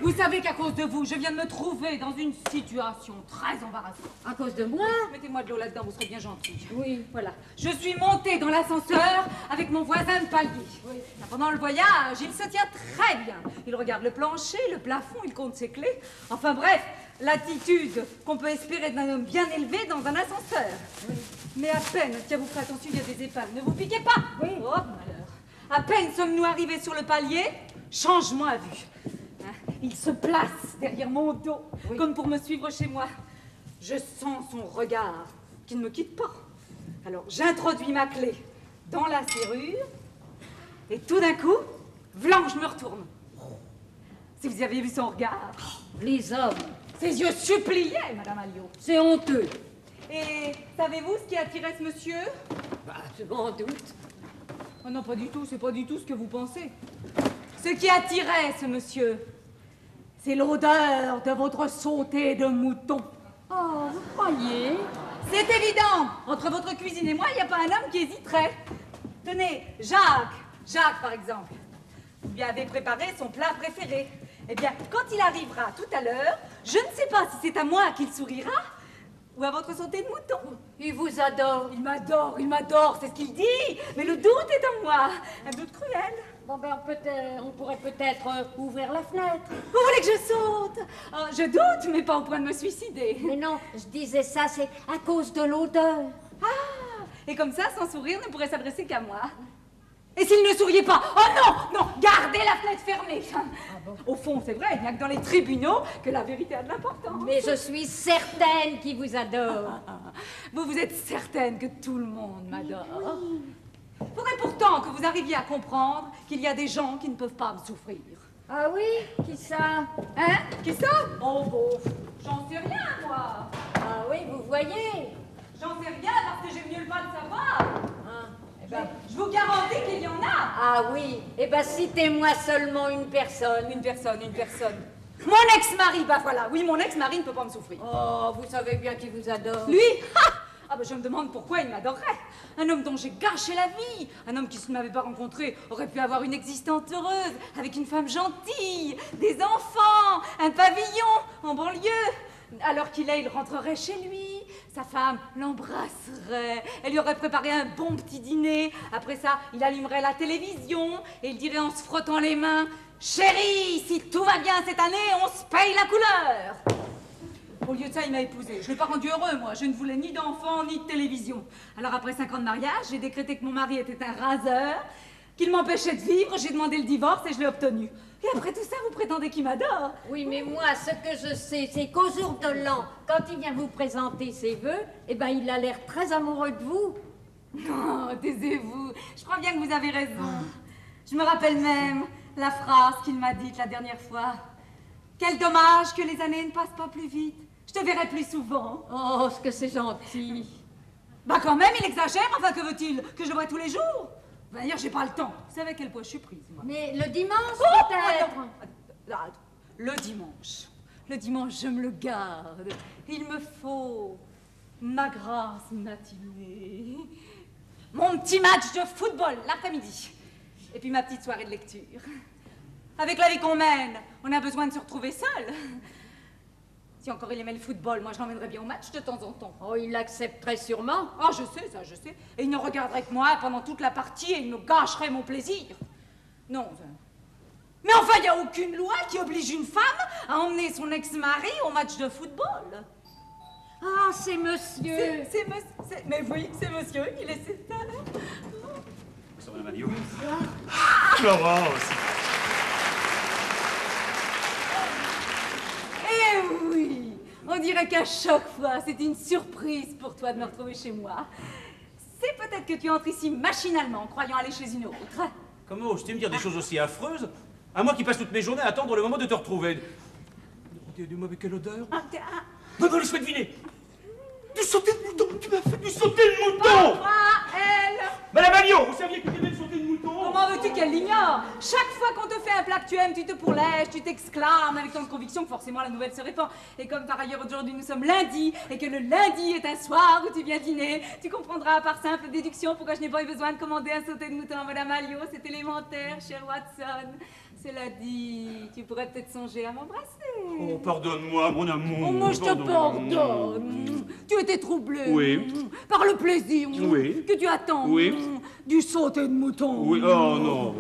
Vous savez qu'à cause de vous, je viens de me trouver dans une situation très embarrassante. À cause de moi? Mettez-moi de l'eau là-dedans, vous serez bien gentil. Oui. Voilà. Je suis montée dans l'ascenseur avec mon voisin de palier. Oui. Pendant le voyage, il se tient très bien. Il regarde le plancher, le plafond, il compte ses clés. Enfin bref, l'attitude qu'on peut espérer d'un homme bien élevé dans un ascenseur. Oui. Mais à peine, tiens, vous ferez attention, il y a des épingles. Ne vous piquez pas. Oui. Oh, malheur. À peine sommes-nous arrivés sur le palier, changement à vue. Il se place derrière mon dos, oui, comme pour me suivre chez moi. Je sens son regard qui ne me quitte pas. Alors j'introduis ma clé dans la serrure et tout d'un coup, vlan, je me retourne. Si vous aviez vu son regard. Les hommes. Ses yeux suppliaient, Madame Alliot. C'est honteux. Et savez-vous ce qui attirait ce monsieur? Bah, je m'en doute. Oh non, pas du tout, c'est pas du tout ce que vous pensez. Ce qui attirait ce monsieur, c'est l'odeur de votre sauté de mouton. Oh, vous croyez? C'est évident. Entre votre cuisine et moi, il n'y a pas un homme qui hésiterait. Tenez, Jacques par exemple, vous lui avez préparé son plat préféré. Eh bien, quand il arrivera tout à l'heure, je ne sais pas si c'est à moi qu'il sourira ou à votre sauté de mouton. Il vous adore. Il m'adore, c'est ce qu'il dit. Mais le doute est en moi, un doute cruel. Bon ben, on pourrait peut-être ouvrir la fenêtre. Vous voulez que je saute? Oh, je doute, mais pas au point de me suicider. Mais non, je disais ça, c'est à cause de l'odeur. Ah, et comme ça, son sourire ne pourrait s'adresser qu'à moi. Et s'il ne souriait pas? Oh non, gardez la fenêtre fermée. Ah bon? Au fond, c'est vrai, il n'y a que dans les tribunaux que la vérité a de l'importance. Mais je suis certaine qu'il vous adore. Vous êtes certaine que tout le monde m'adore. Oui. Faudrait pourtant que vous arriviez à comprendre qu'il y a des gens qui ne peuvent pas me souffrir. Ah oui? Qui ça? Hein? Qui ça? Oh, bon, j'en sais rien, moi. Ah oui, vous voyez? J'en sais rien parce que j'ai mieux le pas de savoir. Hein? Eh ben, je vous garantis qu'il y en a. Ah oui? Eh ben, citez-moi seulement une personne. Une personne. Mon ex-mari, bah voilà. Oui, mon ex-mari ne peut pas me souffrir. Oh, vous savez bien qu'il vous adore. Lui? Ah bah je me demande pourquoi il m'adorerait. Un homme dont j'ai gâché la vie. Un homme qui, s'il ne m'avait pas rencontré, aurait pu avoir une existence heureuse, avec une femme gentille, des enfants, un pavillon en banlieue. Alors qu'il est, il rentrerait chez lui. Sa femme l'embrasserait. Elle lui aurait préparé un bon petit dîner. Après ça, il allumerait la télévision et il dirait en se frottant les mains: chérie, si tout va bien cette année, on se paye la couleur. Au lieu de ça, il m'a épousée. Je ne l'ai pas rendu heureux, moi. Je ne voulais ni d'enfants, ni de télévision. Alors, après 5 ans de mariage, j'ai décrété que mon mari était un raseur, qu'il m'empêchait de vivre. J'ai demandé le divorce et je l'ai obtenu. Et après tout ça, vous prétendez qu'il m'adore? Oui, mais moi, ce que je sais, c'est qu'au jour de l'an, quand il vient vous présenter ses vœux, eh ben, il a l'air très amoureux de vous. Non, taisez-vous. Je crois bien que vous avez raison. Je me rappelle même la phrase qu'il m'a dite la dernière fois. Quel dommage que les années ne passent pas plus vite. Je te verrai plus souvent. Oh, ce que c'est gentil. Bah quand même, il exagère. Enfin, que veut-il? Que je le voie tous les jours? D'ailleurs, j'ai pas le temps. Vous savez à quel point je suis prise, moi. Mais le dimanche, oh, peut-être. Le dimanche, je me le garde. Il me faut ma grasse matinée. Mon petit match de football l'après-midi. Et puis ma petite soirée de lecture. Avec la vie qu'on mène, on a besoin de se retrouver seul. Si encore il aimait le football, moi je l'emmènerais bien au match de temps en temps. Oh, il l'accepterait sûrement. Oh, je sais ça, je sais. Et il ne regarderait que moi pendant toute la partie et il me gâcherait mon plaisir. Non, mais enfin, il n'y a aucune loi qui oblige une femme à emmener son ex-mari au match de football. Ah, c'est monsieur. Mais oui, c'est monsieur, il est cet heure. Ça va, Madame Alliot? Florence! Eh oui, on dirait qu'à chaque fois, c'est une surprise pour toi de me retrouver chez moi. C'est peut-être que tu entres ici machinalement, croyant aller chez une autre. Comment oses-tu me dire des choses aussi affreuses? À moi qui passe toutes mes journées à attendre le moment de te retrouver. Dis-moi, avec quelle odeur? Non, laisse-moi deviner. Du sauté de mouton! Tu m'as fait du sauté de mouton! Papa, elle! Madame Alliot, vous saviez que c'était le sauté de mouton? Comment veux-tu qu'elle l'ignore? Chaque fois qu'on te fait un plat que tu aimes, tu te pourlèges, tu t'exclames avec tant de conviction que forcément la nouvelle se répand. Et comme par ailleurs aujourd'hui nous sommes lundi, et que le lundi est un soir où tu viens dîner, tu comprendras par simple déduction pourquoi je n'ai pas eu besoin de commander un sauté de mouton à Madame Alliot. C'est élémentaire, cher Watson. Cela dit, tu pourrais peut-être songer à m'embrasser. Oh, pardonne-moi, mon amour. Oh, moi, je te pardonne. Tu étais troublé. Oui. Par le plaisir. Oui. Que tu attends. Oui. Du sauté de mouton. Oui, oh non.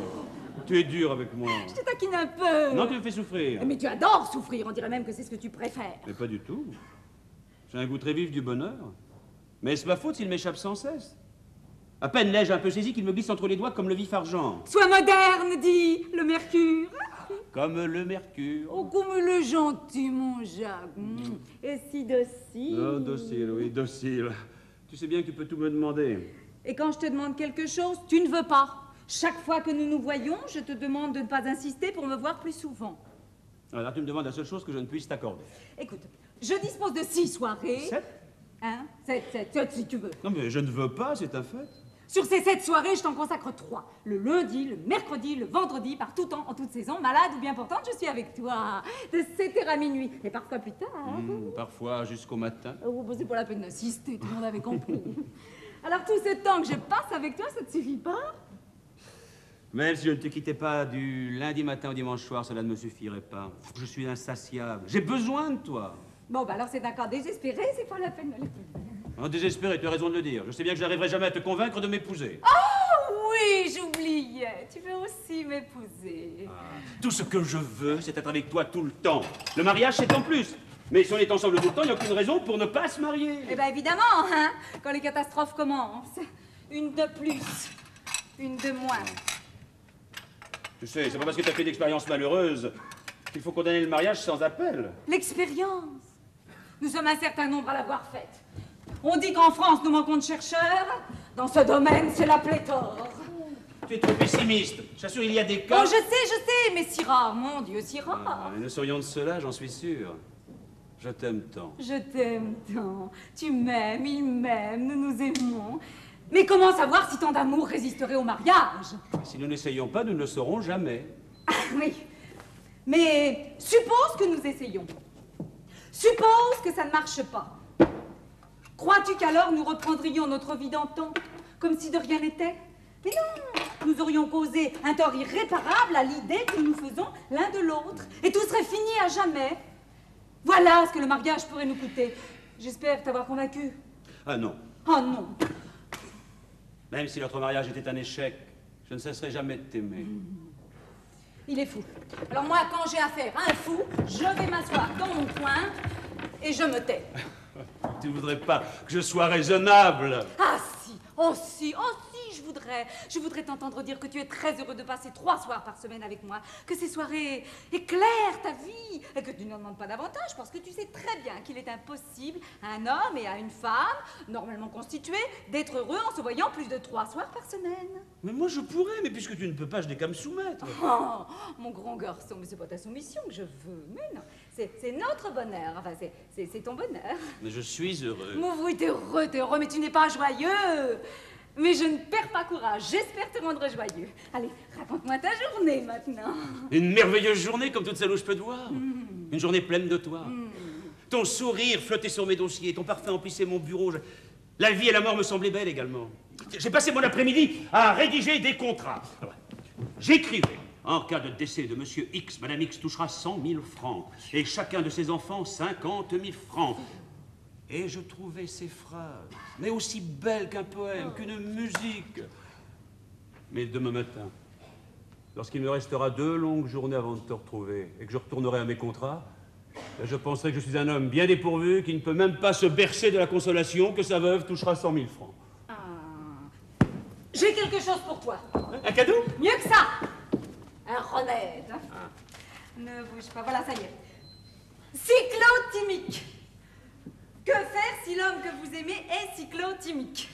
Tu es dur avec moi. Je te taquine un peu. Non, tu me fais souffrir. Mais tu adores souffrir, on dirait même que c'est ce que tu préfères. Mais pas du tout. J'ai un goût très vif du bonheur. Mais est-ce ma faute s'il m'échappe sans cesse? À peine l'ai-je un peu saisi qu'il me glisse entre les doigts comme le vif argent. Sois moderne, dit le mercure. Comme le mercure. Oh, comme le gentil, mon Jacques. Et si docile. Oh, docile, oui, docile. Tu sais bien que tu peux tout me demander. Et quand je te demande quelque chose, tu ne veux pas. Chaque fois que nous nous voyons, je te demande de ne pas insister pour me voir plus souvent. Alors tu me demandes la seule chose que je ne puisse t'accorder. Écoute, je dispose de 6 soirées. 7? Hein? 7 si tu veux. Non, mais je ne veux pas, c'est un fait. Sur ces 7 soirées, je t'en consacre 3. Le lundi, le mercredi, le vendredi, par tout temps, en toute saison, malade ou bien portante, je suis avec toi. De 7h à minuit, et parfois plus tard. Parfois jusqu'au matin. Oh, c'est pas la peine d'insister, tout le monde avait compris. Alors tout ce temps que je passe avec toi, ça te suffit pas? Même si je ne te quittais pas du lundi matin au dimanche soir, cela ne me suffirait pas. Je suis insatiable. J'ai besoin de toi. Bon, bah alors c'est un cas désespéré, c'est pas la peine de le dire. En désespéré, tu as raison de le dire. Je sais bien que je n'arriverai jamais à te convaincre de m'épouser. Oh oui, j'oubliais. Tu veux aussi m'épouser. Tout ce que je veux, c'est être avec toi tout le temps. Le mariage, c'est en plus. Mais si on est ensemble tout le temps, il n'y a aucune raison pour ne pas se marier. Eh ben évidemment, hein, quand les catastrophes commencent. Une de plus, une de moins. Tu sais, c'est pas parce que tu as fait d'expérience malheureuse qu'il faut condamner le mariage sans appel. L'expérience. Nous sommes un certain nombre à l'avoir faite. On dit qu'en France, nous manquons de chercheurs. Dans ce domaine, c'est la pléthore. Tu es trop pessimiste. J'assure, il y a des cas... Oh, je sais, mais si rare, mon Dieu, si rare. Et nous serions de cela, j'en suis sûr. Je t'aime tant. Je t'aime tant. Tu m'aimes, il m'aime, nous nous aimons. Mais comment savoir si tant d'amour résisterait au mariage? Si nous n'essayons pas, nous ne le saurons jamais. Ah, oui. Mais suppose que nous essayons. Suppose que ça ne marche pas. Crois-tu qu'alors nous reprendrions notre vie d'antan, comme si de rien n'était? Mais non, nous aurions causé un tort irréparable à l'idée que nous faisons l'un de l'autre, et tout serait fini à jamais. Voilà ce que le mariage pourrait nous coûter. J'espère t'avoir convaincu. Ah non. Oh non. Même si notre mariage était un échec, je ne cesserai jamais de t'aimer. Il est fou. Alors moi, quand j'ai affaire à un fou, je vais m'asseoir dans mon coin et je me tais. Tu ne voudrais pas que je sois raisonnable? Ah si, oh si, oh si, je voudrais. Je voudrais t'entendre dire que tu es très heureux de passer 3 soirs par semaine avec moi, que ces soirées éclairent ta vie, et que tu n'en demandes pas davantage parce que tu sais très bien qu'il est impossible à un homme et à une femme, normalement constitués, d'être heureux en se voyant plus de 3 soirs par semaine. Mais moi je pourrais, mais puisque tu ne peux pas, je n'ai qu'à me soumettre. Oh, mon grand garçon, mais c'est pas ta soumission que je veux, mais non, c'est notre bonheur, enfin c'est ton bonheur. Mais je suis heureux. Oui, t'es heureux, mais tu n'es pas joyeux. Mais je ne perds pas courage, j'espère te rendre joyeux. Allez, raconte-moi ta journée maintenant. Une merveilleuse journée comme toutes celles où je peux te voir. Une journée pleine de toi. Ton sourire flottait sur mes dossiers, ton parfum emplissait mon bureau. La vie et la mort me semblaient belles également. J'ai passé mon après-midi à rédiger des contrats. J'écrivais. En cas de décès de Monsieur X, Madame X touchera 100 000 francs. Et chacun de ses enfants, 50 000 francs. Et je trouvais ces phrases, mais aussi belles qu'un poème, qu'une musique. Mais demain matin, lorsqu'il me restera 2 longues journées avant de te retrouver et que je retournerai à mes contrats, je penserai que je suis un homme bien dépourvu qui ne peut même pas se bercer de la consolation que sa veuve touchera 100 000 francs. Ah. J'ai quelque chose pour toi. Un cadeau? Mieux que ça. Un remède. Ne bouge pas, voilà, ça y est. Cyclotimique. Que faire si l'homme que vous aimez est cyclotimique?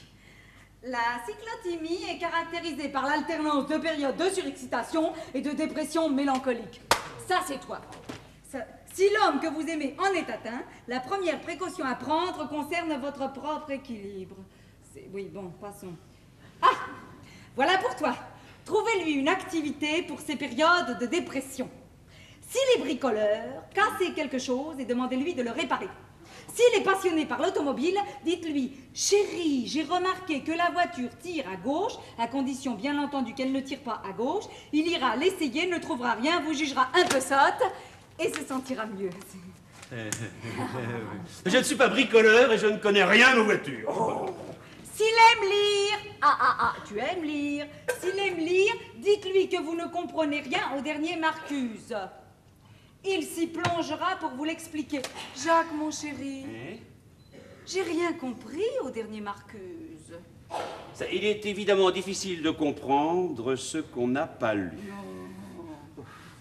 La cyclothymie est caractérisée par l'alternance de périodes de surexcitation et de dépression mélancolique. Ça, c'est toi. Si l'homme que vous aimez en est atteint, la première précaution à prendre concerne votre propre équilibre. Oui, bon, passons. Ah! Voilà pour toi. Trouvez-lui une activité pour ces périodes de dépression. S'il est bricoleur, cassez quelque chose et demandez-lui de le réparer. S'il est passionné par l'automobile, dites-lui « Chérie, j'ai remarqué que la voiture tire à gauche, à condition bien entendu qu'elle ne tire pas à gauche. Il ira l'essayer, ne trouvera rien, vous jugera un peu sotte et se sentira mieux. » Je ne suis pas bricoleur et je ne connais rien aux voitures. Oh. S'il aime lire, tu aimes lire. S'il aime lire, dites-lui que vous ne comprenez rien au dernier Marcuse. Il s'y plongera pour vous l'expliquer. Jacques, mon chéri, j'ai rien compris au dernier Marcuse. Il est évidemment difficile de comprendre ce qu'on n'a pas lu.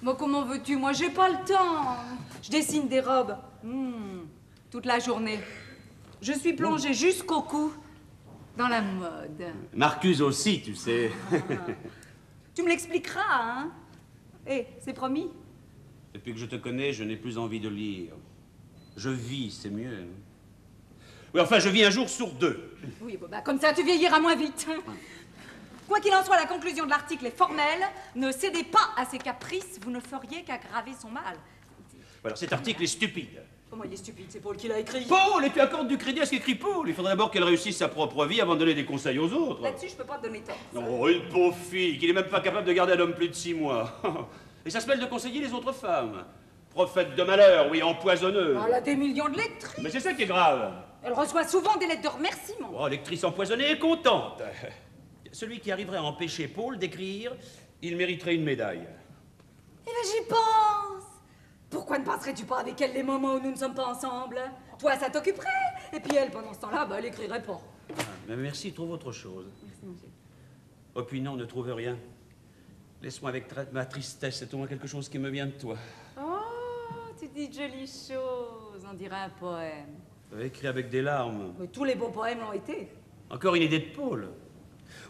Mais comment veux-tu? Moi, j'ai pas le temps. Je dessine des robes toute la journée. Je suis plongée jusqu'au cou dans la mode. Marcuse aussi, tu sais. Tu me l'expliqueras, hein? C'est promis. Depuis que je te connais, je n'ai plus envie de lire. Je vis, c'est mieux. Oui, enfin, je vis un jour sur 2. Oui, bon, comme ça, tu vieilliras moins vite. Quoi qu'il en soit, la conclusion de l'article est formelle. Ne cédez pas à ses caprices, vous ne feriez qu'aggraver son mal. Alors, cet article est stupide. Comment il est stupide? C'est Paul qui l'a écrit. Paul! Et tu accordes du crédit à ce qu'écrit Paul. Il faudrait d'abord qu'elle réussisse sa propre vie avant de donner des conseils aux autres. Là-dessus, je peux pas te donner tort. Oh, une pauvre fille qui n'est même pas capable de garder un homme plus de 6 mois. Et ça se mêle de conseiller les autres femmes. Prophète de malheur, oui, empoisonneuse. Elle a des millions de lectrices. Mais c'est ça qui est grave. Elle reçoit souvent des lettres de remerciement. Oh, lectrice empoisonnée est contente. Celui qui arriverait à empêcher Paul d'écrire, il mériterait une médaille. Eh ben, j'y pense. Pourquoi ne passerais-tu pas avec elle les moments où nous ne sommes pas ensemble? Toi, ça t'occuperait. Et puis elle, pendant ce temps-là, elle écrirait pas. Mais merci, trouve autre chose. Merci, monsieur. Oh, puis non, ne trouve rien. Laisse-moi avec ma tristesse, c'est au moins quelque chose qui me vient de toi. Oh, tu dis de jolies choses, on dirait un poème. Tu as écrit avec des larmes. Mais tous les beaux poèmes l'ont été. Encore une idée de Paul.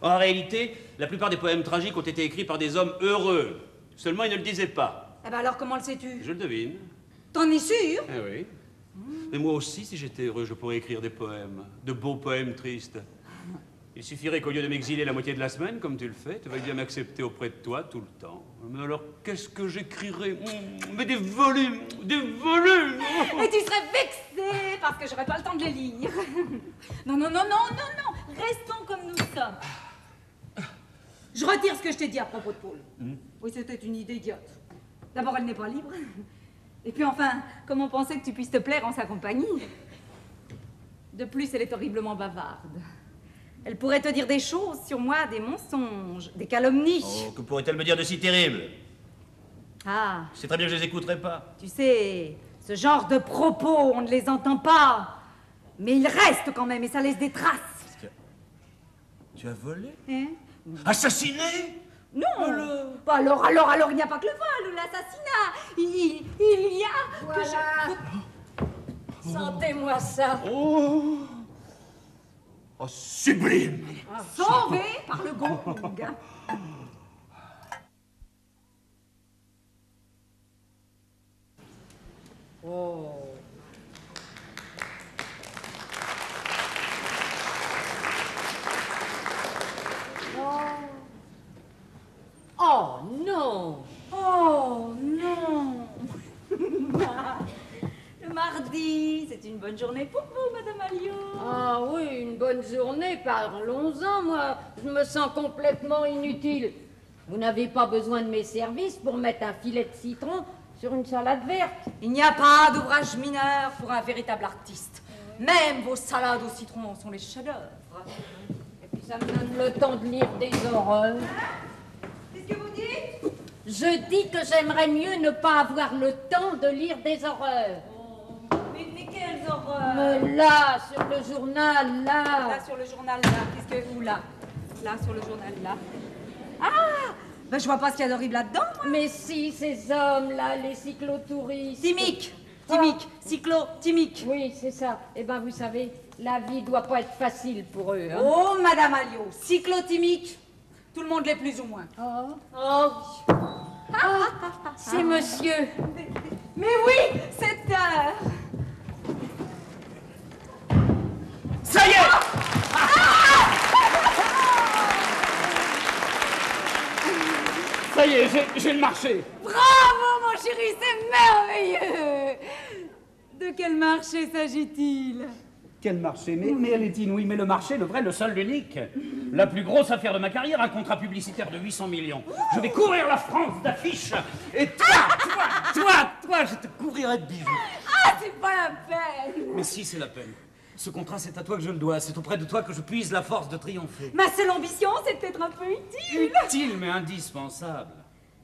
En réalité, la plupart des poèmes tragiques ont été écrits par des hommes heureux. Seulement, ils ne le disaient pas. Eh ben alors, comment le sais-tu? Je le devine. T'en es sûr? Eh oui. Mais moi aussi, si j'étais heureux, je pourrais écrire des poèmes. De beaux poèmes tristes. Il suffirait qu'au lieu de m'exiler la moitié de la semaine, comme tu le fais, tu veuilles bien m'accepter auprès de toi tout le temps. Mais alors, qu'est-ce que j'écrirais? Mais des volumes! Des volumes! Et tu serais vexé parce que j'aurais pas le temps de les lire. Non, non, non, non, non, non. Restons comme nous sommes. Je retire ce que je t'ai dit à propos de Paul. Oui, c'était une idée idiote. D'abord, elle n'est pas libre. Et puis enfin, comment penser que tu puisses te plaire en sa compagnie? De plus, elle est horriblement bavarde. Elle pourrait te dire des choses sur moi, des mensonges, des calomnies. Oh, que pourrait-elle me dire de si terrible? Ah, C'est très bien que je les écouterai pas. tu sais, ce genre de propos, on ne les entend pas. Mais ils restent quand même et ça laisse des traces. Tu as volé? Hein? Assassiné? Non. Alors, il n'y a pas que le vol ou l'assassinat. Il y a... Voilà. Sentez-moi ça. Oh! Oh, sublime! Sauvé par le gong. Oh. Oh non! Oh non. Le mardi, c'est une bonne journée pour vous, Madame Alliot. Ah oui, une bonne journée, parlons-en, moi. Je me sens complètement inutile. Vous n'avez pas besoin de mes services pour mettre un filet de citron sur une salade verte. Il n'y a pas d'ouvrage mineur pour un véritable artiste. Même vos salades au citron sont les chefs-d'œuvre. Et puis ça me donne le temps de lire des horreurs. Qu'est-ce que vous dites? Je dis que j'aimerais mieux ne pas avoir le temps de lire des horreurs. Mais quelles horreurs! Mais là, sur le journal, là. Là, sur le journal, là. Qu'est-ce que... Où, là? Là, sur le journal, là. Ah! Ben, je vois pas ce qu'il y a d'horrible là-dedans, moi. Mais si, ces hommes-là, les cyclotouristes. Timique! Timique! Oui, c'est ça. Eh ben, vous savez, la vie doit pas être facile pour eux. Hein. Oh, Madame Alliot, cyclotimique, tout le monde l'est plus ou moins. Oh, c'est monsieur. Mais oui, cette heure. Ça y est! Ça y est, j'ai le marché. Bravo, mon chéri, c'est merveilleux. De quel marché s'agit-il? Quel marché? Mais elle est inouïe, mais le marché, le vrai, le seul, l'unique. La plus grosse affaire de ma carrière, un contrat publicitaire de 800 millions. Je vais courir la France d'affiches. Et toi, je te couvrirai de bijoux. Ah, c'est pas la peine! Mais si, c'est la peine. Ce contrat, c'est à toi que je le dois. C'est auprès de toi que je puise la force de triompher. Ma seule ambition, c'est peut-être un peu utile. Utile, mais indispensable.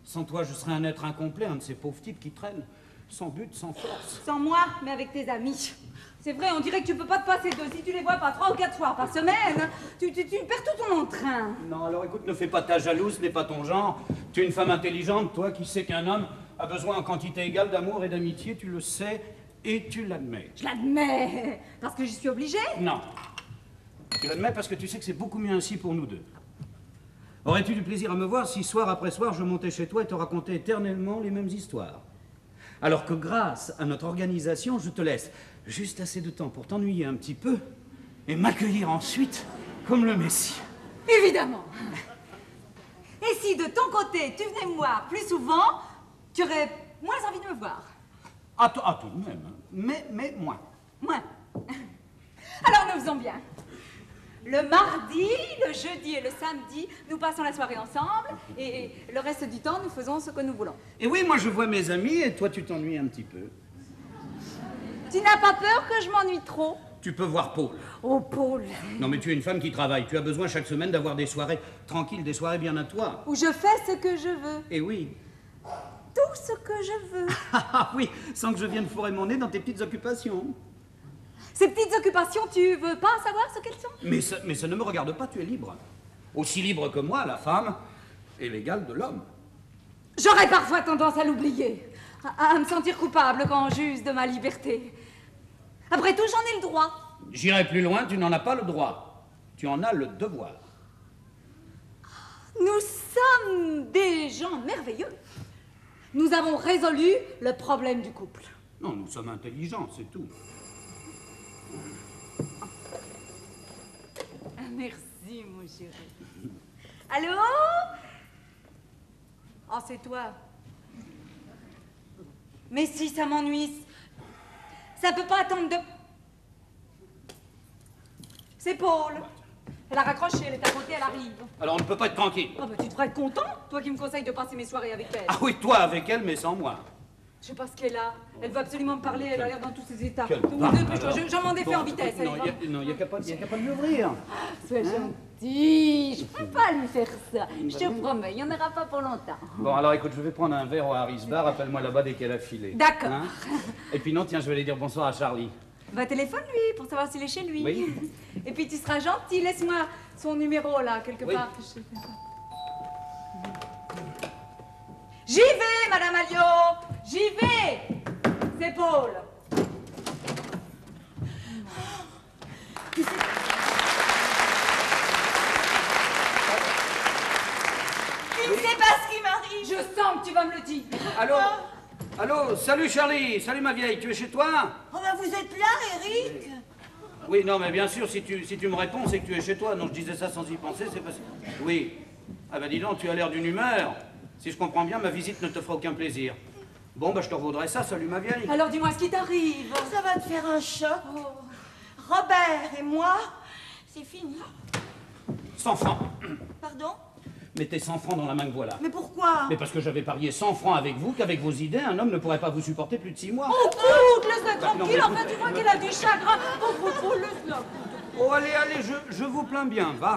Sans toi, je serais un être incomplet, un de ces pauvres types qui traînent. Sans but, sans force. Sans moi, mais avec tes amis. C'est vrai, on dirait que tu peux pas te passer d'eux. Si tu les vois pas 3 ou 4 soirs par semaine, tu perds tout ton entrain. Non, alors écoute, ne fais pas ta jalouse, ce n'est pas ton genre. Tu es une femme intelligente, toi, qui sais qu'un homme a besoin en quantité égale d'amour et d'amitié, tu le sais et tu l'admets. Je l'admets, parce que j'y suis obligée. Non. Tu l'admets parce que tu sais que c'est beaucoup mieux ainsi pour nous deux. Aurais-tu du plaisir à me voir si soir après soir je montais chez toi et te racontais éternellement les mêmes histoires? Alors que grâce à notre organisation, je te laisse juste assez de temps pour t'ennuyer un petit peu et m'accueillir ensuite comme le Messie. Évidemment. Et si de ton côté, tu venais me voir plus souvent, tu aurais moins envie de me voir. Ah, tout de même. Mais moins. Moins. Alors nous faisons bien. Le mardi, le jeudi et le samedi, nous passons la soirée ensemble et le reste du temps, nous faisons ce que nous voulons. Et oui, moi je vois mes amis et toi tu t'ennuies un petit peu. Tu n'as pas peur que je m'ennuie trop? Tu peux voir Paul. Oh, Paul. Non mais tu es une femme qui travaille. Tu as besoin chaque semaine d'avoir des soirées tranquilles, des soirées bien à toi. Où je fais ce que je veux. Et oui. Tout ce que je veux. Ah oui, sans que je vienne fourrer mon nez dans tes petites occupations. Ces petites occupations, tu veux pas savoir ce qu'elles sont? Mais ça ne me regarde pas, tu es libre. Aussi libre que moi, la femme est l'égale de l'homme. J'aurais parfois tendance à l'oublier, à me sentir coupable quand j'use de ma liberté. Après tout, j'en ai le droit. J'irai plus loin, tu n'en as pas le droit. Tu en as le devoir. Nous sommes des gens merveilleux. Nous avons résolu le problème du couple. Non, nous sommes intelligents, c'est tout. Merci, mon chéri. Allô? Oh, c'est toi. Mais si, ça m'ennuie. Ça peut pas attendre de... C'est Paul. Elle a raccroché, elle est à côté, elle arrive. Alors on ne peut pas être tranquille. Oh, bah, tu devrais être content, toi qui me conseilles de passer mes soirées avec elle. Ah oui, toi avec elle, mais sans moi. Je sais pas ce qu'elle a. Elle veut absolument me parler, elle a l'air dans tous ses états. Quel Donc, barbe, dépêche-toi, j'en m'en ai fait en vitesse. Non, il n'y a qu'à pas de l'ouvrir. Sois gentil, je peux pas lui faire ça. Je te promets, il n'y en aura pas pour longtemps. Bon, alors écoute, je vais prendre un verre au Harris Bar, appelle-moi là-bas dès qu'elle a filé. D'accord. Hein? Et puis non, tiens, je vais aller dire bonsoir à Charlie. Va téléphone-lui pour savoir s'il est chez lui. Oui. Et puis tu seras gentil, laisse-moi son numéro là, quelque Oui. part. Que je sais pas. J'y vais, Madame Alliot. J'y vais. C'est Paul. Je ne sais pas ce qui m'arrive. Je sens que tu vas me le dire. Allô? Allô? Salut Charlie, salut ma vieille, tu es chez toi? Oh ben vous êtes là, Eric. Oui, non, mais bien sûr, si tu me réponds, c'est que tu es chez toi. Non, je disais ça sans y penser, c'est parce que... Oui. Ah ben dis donc, tu as l'air d'une humeur. Si je comprends bien, ma visite ne te fera aucun plaisir. Bon, ben je te revaudrai ça, salut ma vieille. Alors dis-moi ce qui t'arrive. Ça va te faire un choc. Robert et moi, c'est fini. 100 francs. Pardon? Mettez 100 francs dans la main que voilà. Mais pourquoi? Mais parce que j'avais parié 100 francs avec vous qu'avec vos idées, un homme ne pourrait pas vous supporter plus de 6 mois. Oh, écoute, laisse-la Bah, non, tranquille, mais enfin écoute, tu vois qu'elle a du chagrin. Oh, laisse-la. Oh, allez, je vous plains bien, va.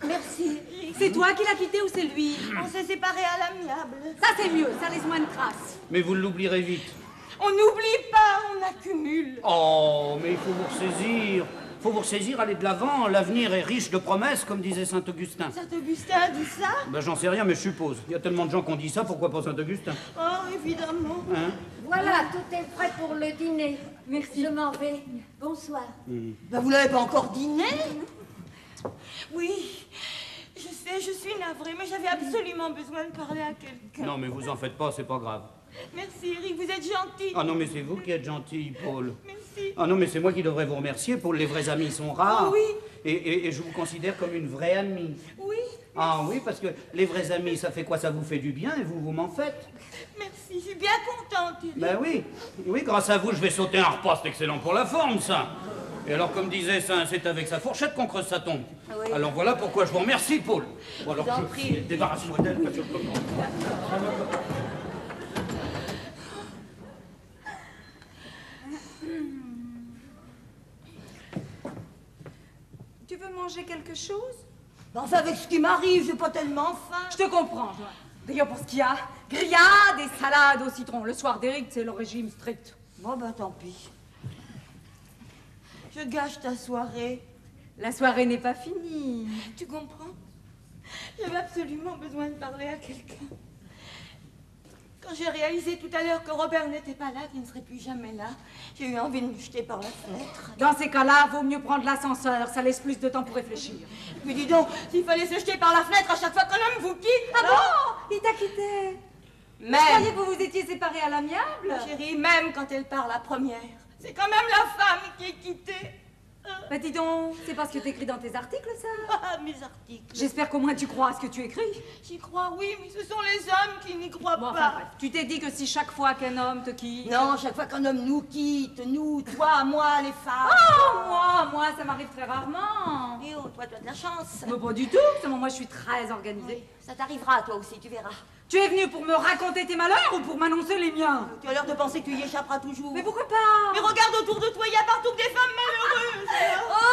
Merci, Eric. C'est toi qui l'as quitté ou c'est lui? On s'est séparés à l'amiable. Ça c'est mieux, ça laisse moins de traces. Mais vous l'oublierez vite. On n'oublie pas, on accumule. Oh, mais il faut vous ressaisir. Faut vous ressaisir, aller de l'avant. L'avenir est riche de promesses, comme disait Saint-Augustin. Saint-Augustin a dit ça? Ben, j'en sais rien, mais je suppose. Il y a tellement de gens qui ont dit ça, pourquoi pas Saint-Augustin? Oh, évidemment. Hein? Voilà, tout est prêt pour le dîner. Merci. Je m'en vais. Bonsoir. Ben vous n'avez pas encore dîné? Oui, je sais, je suis navrée, mais j'avais absolument besoin de parler à quelqu'un. Non, mais vous en faites pas, c'est pas grave. Merci, Eric, vous êtes gentil. Ah non, mais c'est vous qui êtes gentil, Paul. Merci. Ah non, mais c'est moi qui devrais vous remercier. Paul, les vrais amis sont rares. Oh oui. Et je vous considère comme une vraie amie. Oui, Ah oui, parce que les vrais amis, ça fait quoi? Ça vous fait du bien et vous m'en faites. Merci, je suis bien contente. Ben oui, oui, grâce à vous, je vais sauter un repas, c'est excellent pour la forme, ça. Et alors, comme disait ça, c'est avec sa fourchette qu'on creuse sa tombe. Oui. Alors voilà pourquoi je vous remercie, Paul. Bon, alors, t'en prie. débarrasse-moi d'elle, parce que je peux pas. Tu veux manger quelque chose? Enfin, avec ce qui m'arrive, j'ai pas tellement faim. Je te comprends, toi. D'ailleurs, pour ce qu'il y a, grillade et salade au citron. Le soir d'Éric, c'est le régime strict. Bon, ben tant pis. Je gâche ta soirée. La soirée n'est pas finie. Tu comprends? J'avais absolument besoin de parler à quelqu'un. Quand j'ai réalisé tout à l'heure que Robert n'était pas là, qu'il ne serait plus jamais là, j'ai eu envie de me jeter par la fenêtre. Dans ces cas-là, vaut mieux prendre l'ascenseur. Ça laisse plus de temps pour réfléchir. Mais dis donc, s'il fallait se jeter par la fenêtre à chaque fois qu'un homme vous quitte, Ah alors... bon? Il t'a quitté? Je Même, croyais que vous vous étiez séparés à l'amiable. chérie, même quand elle part la première, c'est quand même la femme qui est quittée. Bah dis donc, c'est pas ce que t'écris dans tes articles, ça? Ah, mes articles. J'espère qu'au moins tu crois à ce que tu écris. J'y crois, oui, mais ce sont les hommes qui n'y croient Bon, pas. enfin bref, tu t'es dit que si chaque fois qu'un homme te quitte... Non, chaque fois qu'un homme nous quitte, nous, toi, moi, les femmes. Oh, moi, ça m'arrive très rarement. Et oh, toi, tu as de la chance. Mais pas du tout, seulement moi je suis très organisée. Ça t'arrivera, toi aussi, tu verras. Tu es venu pour me raconter tes malheurs ou pour m'annoncer les miens? Tu as l'air de penser que tu y échapperas toujours. Mais pourquoi pas? Mais regarde autour de toi, il y a partout que des femmes malheureuses.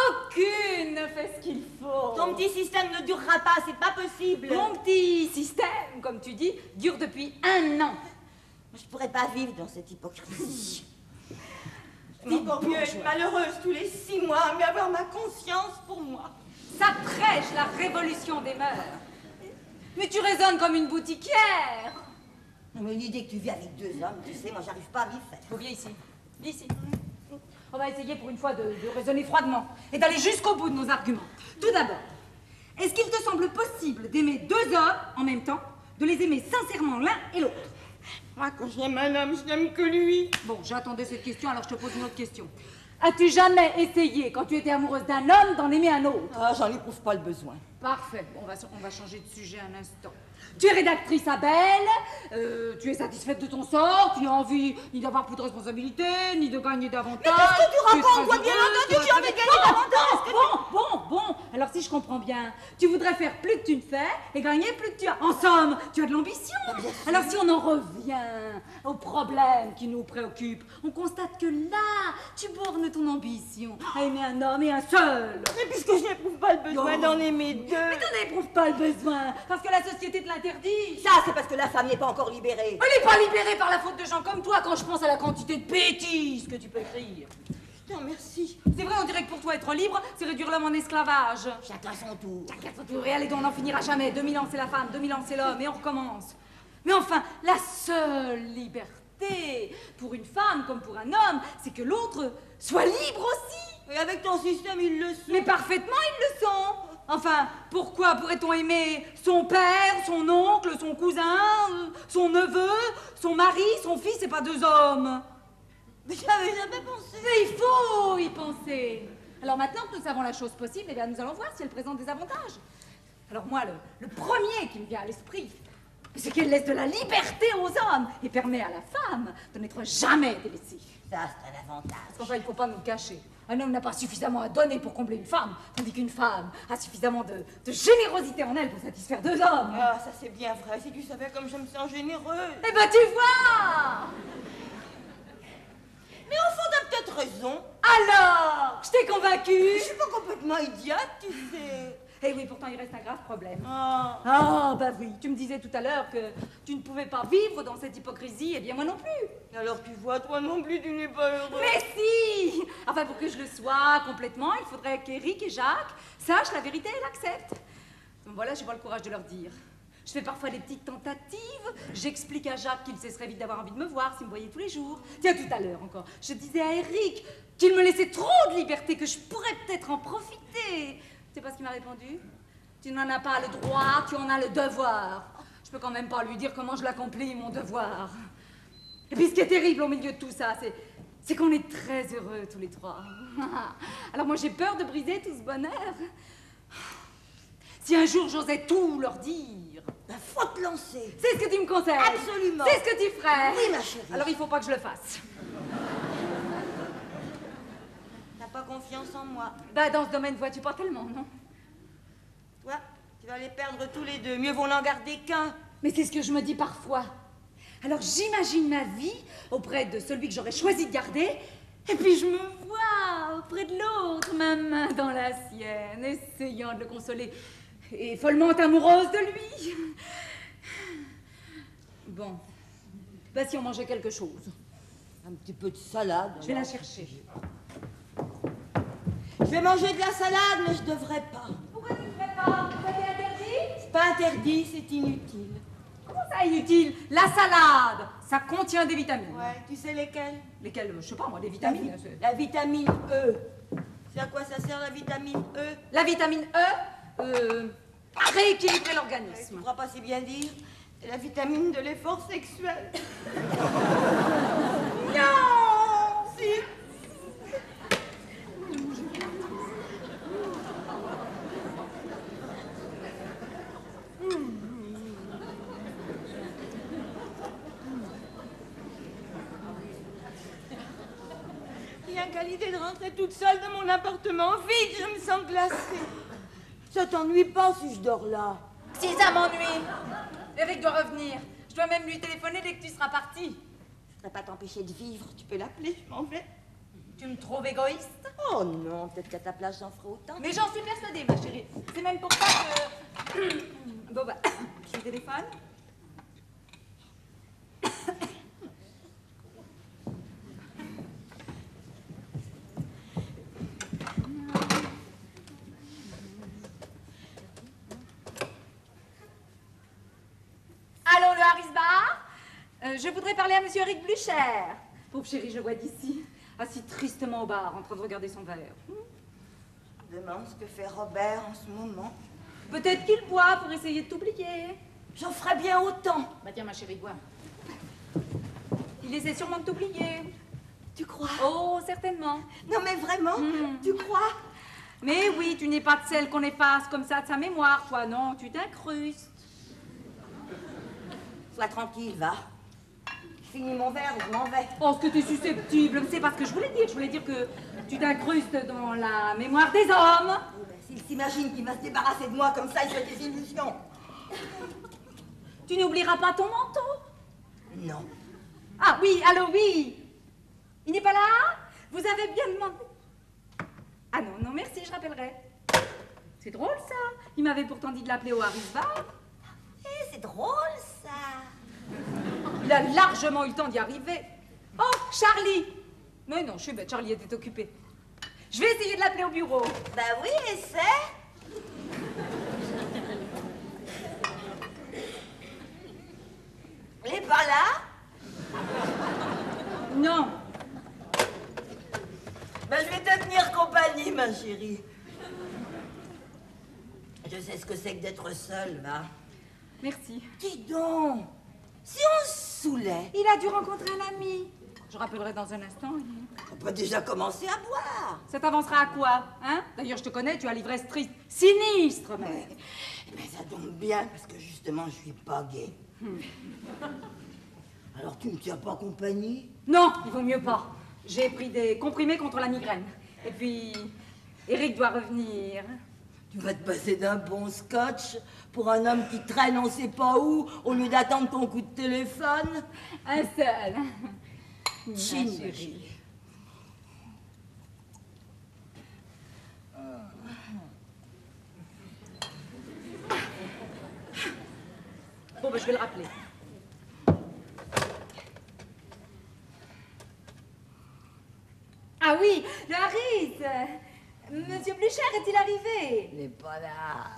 Aucune ne fait ce qu'il faut. Ton petit système ne durera pas, c'est pas possible. Mon petit système, comme tu dis, dure depuis 1 an. Je pourrais pas vivre dans cette hypocrisie. J'aime encore mieux être malheureuse tous les 6 mois, mais avoir ma conscience pour moi. Ça prêche la révolution des mœurs. Mais tu raisonnes comme une boutiquière. Non, mais l'idée que tu vis avec 2 hommes, tu sais, moi, j'arrive pas à m'y faire. Faut viens ici. Viens ici. On va essayer pour une fois de raisonner froidement et d'aller jusqu'au bout de nos arguments. Tout d'abord, est-ce qu'il te semble possible d'aimer 2 hommes en même temps, de les aimer sincèrement l'un et l'autre? Moi, quand j'aime un homme, je n'aime que lui. Bon, j'attendais cette question, alors je te pose une autre question. As-tu jamais essayé, quand tu étais amoureuse d'un homme, d'en aimer un autre? Ah, j'en éprouve pas le besoin. Parfait. Bon, on va changer de sujet un instant. Tu es rédactrice à Belle, tu es satisfaite de ton sort, tu n'as envie ni d'avoir plus de responsabilités, ni de gagner davantage. Mais qu'est-ce que tu es racontes, très toi? Bien heureuse, entendu, tu tu as es envie de très- gagner davantage. Bon. Alors si je comprends bien, tu voudrais faire plus que tu ne fais et gagner plus que tu as. En somme, tu as de l'ambition. Alors si on en revient aux problèmes qui nous préoccupent, on constate que là, tu bornes ton ambition à aimer un homme et un seul. Mais puisque je n'éprouve pas le besoin Non. d'en aimer 2. Mais tu n'éprouves pas le besoin, parce que la société te l'interdit. Ça, c'est parce que la femme n'est pas encore libérée. Elle n'est pas libérée par la faute de gens comme toi quand je pense à la quantité de bêtises que tu peux écrire. Putain, merci. C'est vrai, on dirait que pour toi, être libre, c'est réduire l'homme en esclavage. Chacun son tour. Chacun son tour, et allez donc, on n'en finira jamais. 2000 ans, c'est la femme, 2000 ans, c'est l'homme, et on recommence. Mais enfin, la seule liberté pour une femme comme pour un homme, c'est que l'autre soit libre aussi. Et avec ton système, ils le sont. Mais parfaitement, ils le sont. Enfin, pourquoi pourrait-on aimer son père, son oncle, son cousin, son neveu, son mari, son fils et pas 2 hommes? Mais j'avais jamais pensé. Mais il faut y penser. Alors maintenant que nous savons la chose possible, eh bien nous allons voir si elle présente des avantages. Alors moi, le premier qui me vient à l'esprit, c'est qu'elle laisse de la liberté aux hommes et permet à la femme de n'être jamais délaissée. Ça, c'est un avantage. Parce qu'enfin, il ne faut pas nous le cacher. Un homme n'a pas suffisamment à donner pour combler une femme, tandis qu'une femme a suffisamment de générosité en elle pour satisfaire 2 hommes. Ah, ça c'est bien vrai. Si tu savais comme je me sens généreuse. Eh ben tu vois! Mais au fond, t'as peut-être raison. Alors, je t'ai convaincue? Je suis pas complètement idiote, tu sais. Eh oui, pourtant il reste un grave problème. Ah. Ah, bah oui, tu me disais tout à l'heure que tu ne pouvais pas vivre dans cette hypocrisie, eh bien moi non plus. Alors tu vois, toi non plus, tu n'es pas heureux. Mais si! Enfin, pour que je le sois complètement, il faudrait qu'Éric et Jacques sachent la vérité et l'acceptent. Donc voilà, j'ai pas le courage de leur dire. Je fais parfois des petites tentatives, j'explique à Jacques qu'il cesserait vite d'avoir envie de me voir s'il me voyait tous les jours. Tiens, tout à l'heure encore, je disais à Éric qu'il me laissait trop de liberté, que je pourrais peut-être en profiter. Tu sais pas ce qu'il m'a répondu? Tu n'en as pas le droit, tu en as le devoir. Je peux quand même pas lui dire comment je l'accomplis, mon devoir. Et puis ce qui est terrible au milieu de tout ça, c'est qu'on est très heureux tous les 3. Alors moi j'ai peur de briser tout ce bonheur. Si un jour j'osais tout leur dire. Ben, faut te lancer. C'est ce que tu me conseilles. Absolument. C'est ce que tu ferais. Oui, ma chérie. Alors il faut pas que je le fasse. T'as pas confiance en moi. Bah dans ce domaine, vois-tu pas tellement, non? Toi, tu vas les perdre tous les deux. Mieux vaut n'en garder qu'un. Mais c'est ce que je me dis parfois. Alors j'imagine ma vie auprès de celui que j'aurais choisi de garder, et puis je me vois auprès de l'autre, ma main dans la sienne, essayant de le consoler, et follement amoureuse de lui. Bon, bah si on mangeait quelque chose. Un petit peu de salade. Je vais la chercher. Je vais manger de la salade, mais je devrais pas. Pourquoi tu ne ferais pas? Ça t'est interdit? C'est pas interdit, c'est inutile. Comment ça, inutile? La salade, ça contient des vitamines. Ouais, tu sais lesquelles? Lesquelles? Je sais pas moi, des vitamines. La vitamine E. C'est à quoi ça sert la vitamine E? La vitamine E, rééquilibrer Tu l'organisme. ne pourras pas si bien dire. C'est la vitamine de l'effort sexuel. Non! Si. Rien qu'à l'idée de rentrer toute seule dans mon appartement vide, je me sens glacée. Ça t'ennuie pas si je dors là? Si ça m'ennuie. Eric doit revenir. Je dois même lui téléphoner dès que tu seras parti. Je ne voudrais pas t'empêcher de vivre, tu peux l'appeler, je m'en vais. Tu me trouves égoïste? Oh non, peut-être qu'à ta place j'en ferai autant. Mais j'en suis persuadée, ma chérie. C'est même pour ça que... Bon bah, je téléphone. Allô, le Harris Bar? Je voudrais parler à monsieur Eric Blucher. Pauvre chéri, je le vois d'ici, assis tristement au bar, en train de regarder son verre. Je me demande ce que fait Robert en ce moment. Peut-être qu'il boit pour essayer de t'oublier. J'en ferais bien autant. Bah tiens, ma chérie, bois. Il essaie sûrement de t'oublier. Tu crois? Oh, certainement. Non mais vraiment, tu crois? Mais oui, tu n'es pas de celle qu'on efface comme ça de sa mémoire, toi, non, tu t'incrustes. Sois tranquille, va. Je finis mon verre et je m'en vais. Oh, ce que t'es susceptible, c'est pas ce que je voulais dire. Je voulais dire que tu t'incrustes dans la mémoire des hommes. S'il s'imagine qu'il va se débarrasser de moi comme ça, il fait des illusions. Tu n'oublieras pas ton manteau. Non. Ah oui, allô, oui. Il n'est pas là? Vous avez bien demandé. Ah non, non, merci, je rappellerai. C'est drôle, ça. Il m'avait pourtant dit de l'appeler au Harris Bar. Eh, c'est drôle, ça. Il a largement eu le temps d'y arriver. Oh, Charlie! Mais non, je suis bête, Charlie était occupé. Je vais essayer de l'appeler au bureau. Bah oui, essaie. Il est pas là? Non. Ben, je vais te tenir compagnie, ma chérie. Je sais ce que c'est que d'être seule, va. Merci. Dis donc, si on se saoulait, Il a dû rencontrer un ami. Je rappellerai dans un instant. on peut déjà commencer à boire. Ça t'avancera à quoi, hein? D'ailleurs, je te connais, tu as l'ivresse triste, sinistre, mais... Mais ça tombe bien, parce que justement, je suis pas gay. Alors, tu me tiens pas compagnie? Non, il vaut mieux pas. J'ai pris des comprimés contre la migraine. Et puis, Eric doit revenir. Tu vas te passer d'un bon scotch pour un homme qui traîne on sait pas où, au lieu d'attendre ton coup de téléphone? Un seul. Chine, Ma chérie. Bon, ben, je vais le rappeler. Ah oui, le Harris. Monsieur Blucher est-il arrivé? Il n'est pas là.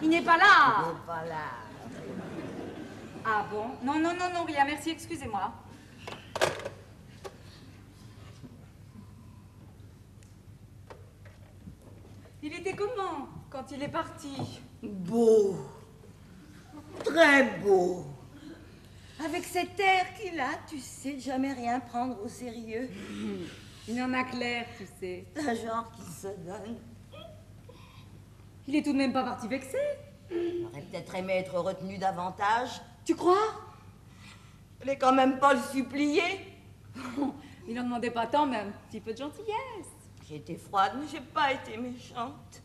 Il n'est pas Il là. n'est pas là. Ah bon? Non, non, non, non, rien, merci, excusez-moi. Il était comment quand il est parti? Beau. Très beau. Avec cet air qu'il a, tu sais de jamais rien prendre au sérieux. Il en a clair, tu sais. C'est un genre qui se donne. Il est tout de même pas parti vexé. Il aurait peut-être aimé être retenu davantage. Tu crois? Je voulais quand même pas le supplier. Il n'en demandait pas tant, mais un petit peu de gentillesse. J'ai été froide, mais j'ai pas été méchante.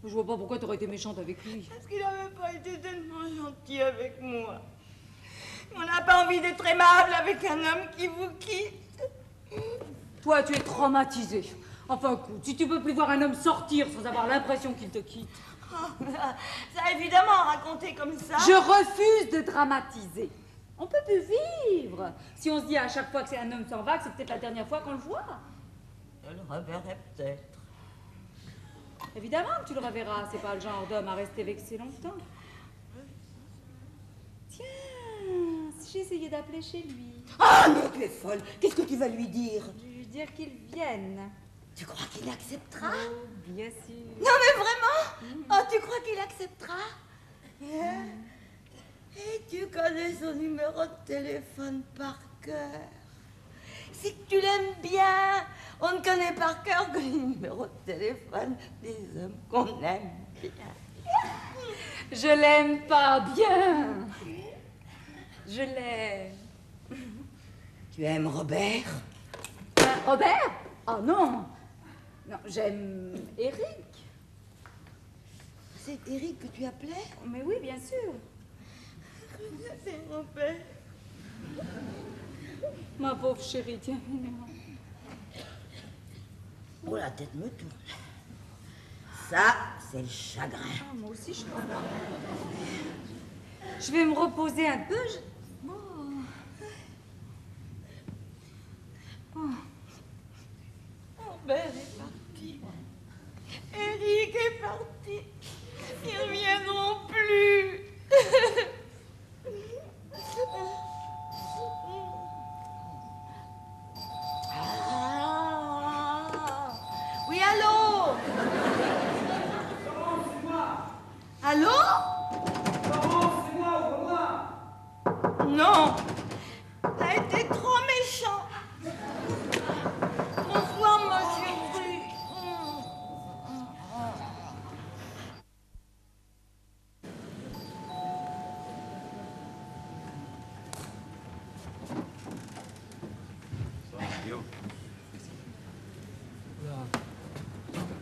Je vois pas pourquoi t'aurais été méchante avec lui. Parce qu'il n'avait pas été tellement gentil avec moi. On n'a pas envie d'être aimable avec un homme qui vous quitte. Toi, tu es traumatisée. Enfin, écoute, si tu peux plus voir un homme sortir sans avoir l'impression qu'il te quitte. Oh, ça évidemment raconté comme ça. Je refuse de dramatiser. On peut plus vivre. Si on se dit à chaque fois que c'est un homme s'en va, que c'est peut-être la dernière fois qu'on le voit. Je le reverrai peut-être. Évidemment que tu le reverras. C'est pas le genre d'homme à rester vexé longtemps. Tiens, si j'essayais d'appeler chez lui. Ah non, tu es folle. Qu'est-ce que tu vas lui dire? Je vais lui dire qu'il vienne. Tu crois qu'il acceptera? Oh, bien sûr. Non mais vraiment? Oh, tu crois qu'il acceptera? Et tu connais son numéro de téléphone par cœur. C'est que tu l'aimes bien. On ne connaît par cœur que les numéros de téléphone des hommes qu'on aime bien. Je l'aime pas bien. Je l'aime. Tu aimes Robert? Robert? Oh non. Non, j'aime Eric. C'est Eric que tu appelais? Mais oui, bien sûr. C'est Robert. Ma pauvre chérie, tiens. Oh, la tête me tourne. Ça, c'est le chagrin. Ah, moi aussi, je crois. Je vais me reposer un peu. Robert est parti. Eric est parti. Ils ne reviendront plus. Ah. Oui, allô? Allô? C'est moi, ouvre-moi. Non. T'as été trop méchant. Bonsoir, monsieur Bru.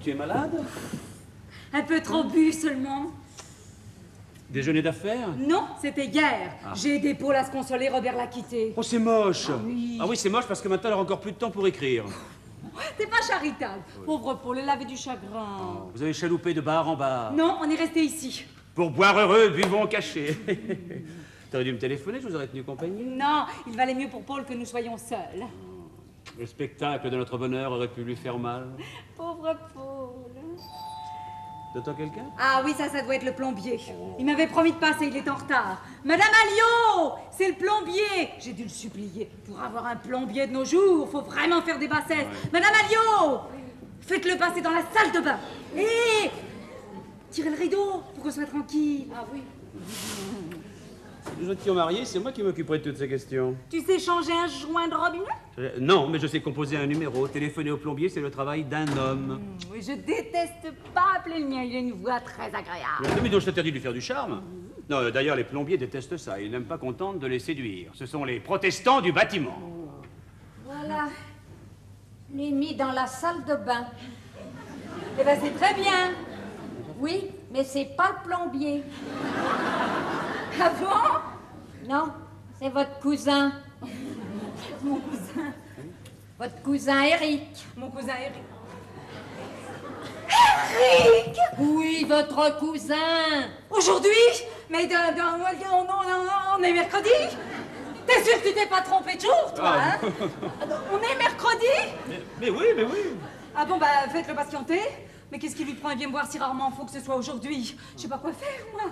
Tu es malade? Un peu trop bu seulement. Déjeuner d'affaires? Non, c'était hier. J'ai aidé Paul à se consoler, Robert l'a quitté. Oh, c'est moche. oui. Ah oui, c'est moche parce que maintenant, elle a encore plus de temps pour écrire. T'es pas charitable. Pauvre Paul, elle avait du chagrin. Vous avez chaloupé de bar en bar. Non, on est resté ici. Pour boire heureux, buvons cachés. T'aurais dû me téléphoner, je vous aurais tenu compagnie. Non, il valait mieux pour Paul que nous soyons seuls. Le spectacle de notre bonheur aurait pu lui faire mal. Pauvre Paul. T'entends quelqu'un? Ah oui, ça doit être le plombier. Il m'avait promis de passer, il est en retard. Madame Alliot, c'est le plombier. J'ai dû le supplier. Pour avoir un plombier de nos jours, faut vraiment faire des bassesses. Ouais. Madame Alliot, faites-le passer dans la salle de bain. Et tirez le rideau pour qu'on soit tranquille. Ah oui. Les autres qui ont marié, c'est moi qui m'occuperai de toutes ces questions. Tu sais changer un joint de robinet? Non, mais je sais composer un numéro. Téléphoner au plombier, c'est le travail d'un homme. Oui, je déteste pas appeler le mien. Il a une voix très agréable. Mais donc je t'interdis de lui faire du charme. Non, d'ailleurs, les plombiers détestent ça. Ils n'aiment pas qu'on tente de les séduire. Ce sont les protestants du bâtiment. Voilà. Je l'ai mis dans la salle de bain. Eh ben, c'est très bien. Oui, mais c'est pas le plombier. Ah bon? Non, c'est votre cousin. Mon cousin. Votre cousin Eric. Mon cousin Eric. Eric? Oui, votre cousin. Aujourd'hui? Mais on est mercredi? T'es sûr que tu t'es pas trompé de jour, toi, hein? On est mercredi? Mais oui, mais oui. Ah bon, bah faites-le patienter. Mais qu'est-ce qui lui prend? Il vient me voir si rarement faut que ce soit aujourd'hui. Je sais pas quoi faire, moi.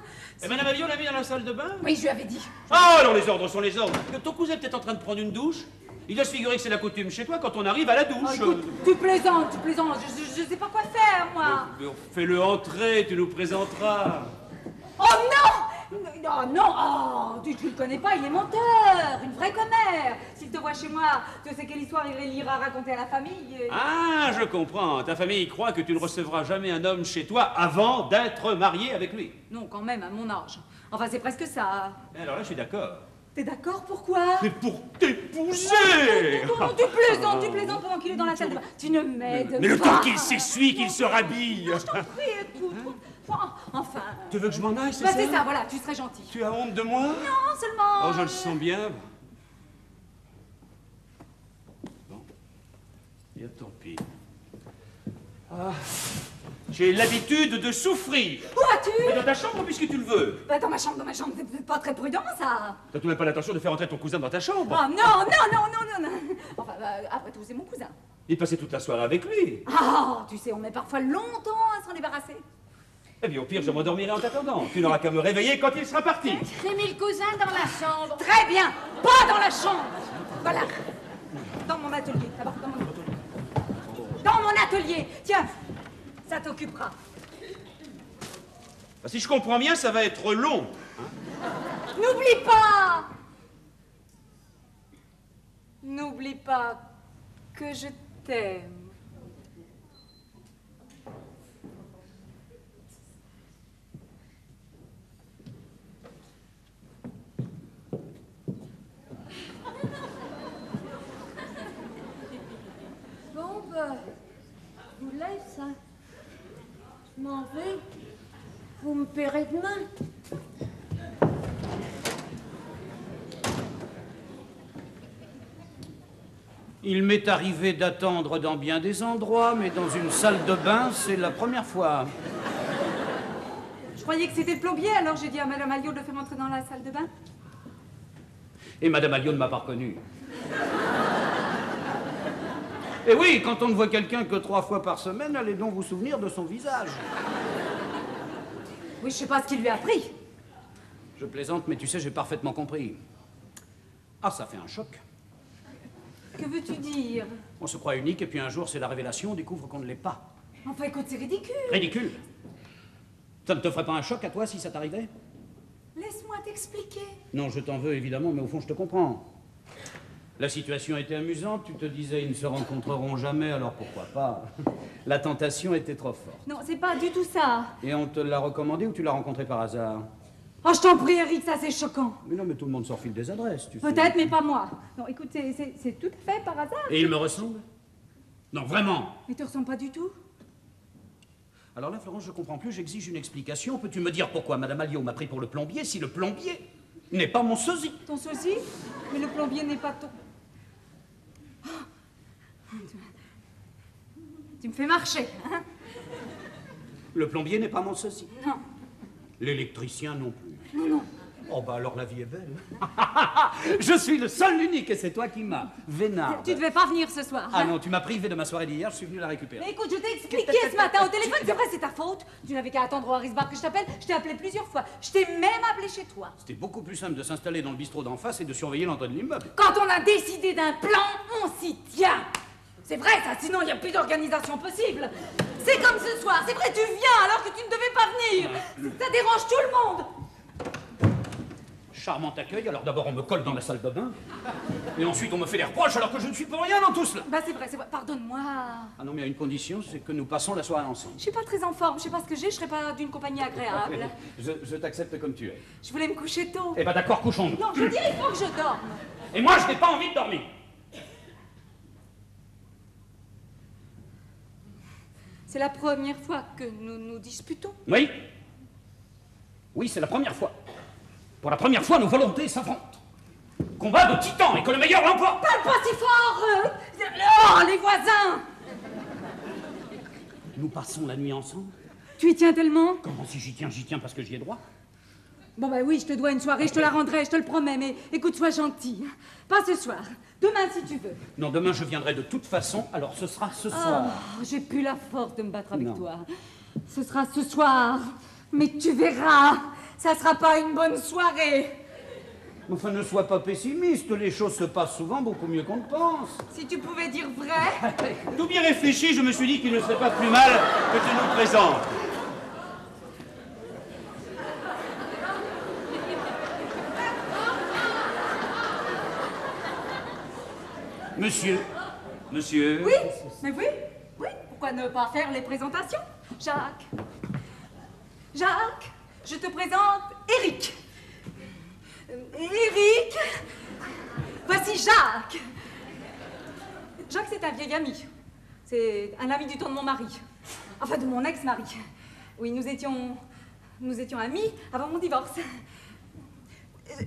Et Madame Alliot l'a mis dans la salle de bain? Oui, je lui avais dit. Ah, alors les ordres sont les ordres. Ton cousin est peut-être en train de prendre une douche. Il doit se figurer que c'est la coutume chez toi quand on arrive à la douche. Oh, écoute, tu plaisantes. Je sais pas quoi faire, moi. Fais-le entrer, tu nous présenteras. Oh non! Oh non, oh, tu le connais pas, il est menteur, une vraie commère. S'il te voit chez moi, tu sais quelle histoire il ira raconter à la famille. Ah, je comprends. Ta famille croit que tu ne recevras jamais un homme chez toi avant d'être marié avec lui. Non, quand même, à mon âge. Enfin, c'est presque ça. Alors là, je suis d'accord. T'es d'accord, pourquoi? C'est pour t'épouser. Non, tu plaisantes pendant qu'il est dans la salle de bain. Tu ne m'aides pas. Mais le temps qu'il s'essuie, qu'il se rhabille. Je t'en prie, écoute. Enfin... Tu veux que je m'en aille, c'est Bah ça? c'est ça, voilà, tu serais gentil. Tu as honte de moi? Non, seulement... Oh, je le sens bien. Bon. Bien, tant pis. Ah. J'ai l'habitude de souffrir. Où vas-tu? Mais dans ta chambre, puisque tu le veux. Bah dans ma chambre, c'est pas très prudent, ça. T'as tout de même pas l'intention de faire entrer ton cousin dans ta chambre? Oh non. Enfin, bah, après tout, c'est mon cousin. Il passait toute la soirée avec lui. Ah, tu sais, on met parfois longtemps à s'en débarrasser. Eh bien, au pire, je m'endormirai en t'attendant. Tu n'auras qu'à me réveiller quand il sera parti. J'ai mis le cousin dans la chambre. Très bien, pas dans la chambre. Voilà, dans mon atelier, là-bas, dans mon atelier. Dans mon atelier, tiens, ça t'occupera. Bah, si je comprends bien, ça va être long. N'oublie pas. N'oublie pas que je t'aime. Bon, bah, je vous laisse, hein. Je m'en vais. Vous me paierez demain. Il m'est arrivé d'attendre dans bien des endroits, mais dans une salle de bain, c'est la première fois. Je croyais que c'était le plombier, alors j'ai dit à Madame Alliot de le faire entrer dans la salle de bain. Et Madame Alliot ne m'a pas reconnu. Et oui, quand on ne voit quelqu'un que 3 fois par semaine, allez donc vous souvenir de son visage. Oui, je sais pas ce qu'il lui a pris. Je plaisante, mais tu sais, j'ai parfaitement compris. Ah, ça fait un choc. Que veux-tu dire? On se croit unique, et puis un jour, c'est la révélation, on découvre qu'on ne l'est pas. Enfin, écoute, c'est ridicule. Ridicule. Ça ne te ferait pas un choc à toi si ça t'arrivait? Laisse-moi t'expliquer. Non, je t'en veux évidemment, mais au fond, je te comprends. La situation était amusante, tu te disais, ils ne se rencontreront jamais, alors pourquoi pas? La tentation était trop forte. Non, c'est pas du tout ça. Et on te l'a recommandé ou tu l'as rencontré par hasard? Oh, je t'en prie, Eric, ça c'est choquant. Mais non, mais tout le monde s'en file des adresses, tu sais. Peut-être, mais pas moi. Non, écoute, c'est tout à fait par hasard. Et il me ressemble? Non, vraiment? Mais tu ressembles pas du tout. Alors là, Florence, je comprends plus, j'exige une explication. Peux-tu me dire pourquoi Madame Alliot m'a pris pour le plombier si le plombier n'est pas mon sosie? Ton sosie? Mais le plombier n'est pas ton... Tu me fais marcher, hein? Le plombier n'est pas mon sosie? Non. L'électricien non plus? Non. Oh bah alors la vie est belle. Je suis le seul, l'unique, et c'est toi qui m'as. Vénard. Tu devais pas venir ce soir. Ah hein? non, tu m'as privé de ma soirée d'hier, je suis venu la récupérer. Mais écoute, je t'ai expliqué ce matin au téléphone, c'est vrai, c'est ta faute. Tu n'avais qu'à attendre au Harris Bar que je t'appelle. Je t'ai appelé plusieurs fois. Je t'ai même appelé chez toi. C'était beaucoup plus simple de s'installer dans le bistrot d'en face et de surveiller l'entrée de l'immeuble. Quand on a décidé d'un plan, on s'y tient. C'est vrai ça, sinon il n'y a plus d'organisation possible. C'est comme ce soir, c'est vrai, tu viens alors que tu ne devais pas venir. Ça dérange tout le monde. Charmant accueil, alors d'abord on me colle dans la salle de bain, et ensuite on me fait des reproches alors que je ne suis pour rien dans tout cela. Bah c'est vrai, pardonne-moi. Ah non, mais à une condition, c'est que nous passons la soirée ensemble. Je suis pas très en forme, je sais pas ce que j'ai, je serais pas d'une compagnie agréable. Je t'accepte comme tu es. Je voulais me coucher tôt. Eh ben d'accord, couchons-nous. Non, je veux dire, il faut que je dorme. Et moi, je n'ai pas envie de dormir. C'est la première fois que nous nous disputons. Oui. Oui, c'est la première fois. Pour la première fois, nos volontés s'affrontent. Combat de titans et que le meilleur l'emporte. Parle pas si fort. Oh, les voisins. Nous passons la nuit ensemble. Tu y tiens tellement? Comment si j'y tiens parce que j'y ai droit? Bon bah oui, je te dois une soirée, je te la rendrai, je te le promets, mais écoute, sois gentil. Pas ce soir, demain si tu veux. Non, demain je viendrai de toute façon, alors ce sera ce soir. Oh, j'ai plus la force de me battre avec Non. toi. Ce sera ce soir, mais tu verras, ça sera pas une bonne soirée. Enfin, ne sois pas pessimiste, les choses se passent souvent beaucoup mieux qu'on ne pense. Si tu pouvais dire vrai. Tout bien réfléchi, je me suis dit qu'il ne serait pas plus mal que tu nous présentes. Monsieur. Monsieur. Oui, mais oui, oui. Pourquoi ne pas faire les présentations? Jacques. Jacques, je te présente Éric. Éric, voici Jacques. Jacques, c'est un vieil ami. C'est un ami du temps de mon mari. Enfin, de mon ex-mari. Oui, nous étions amis avant mon divorce.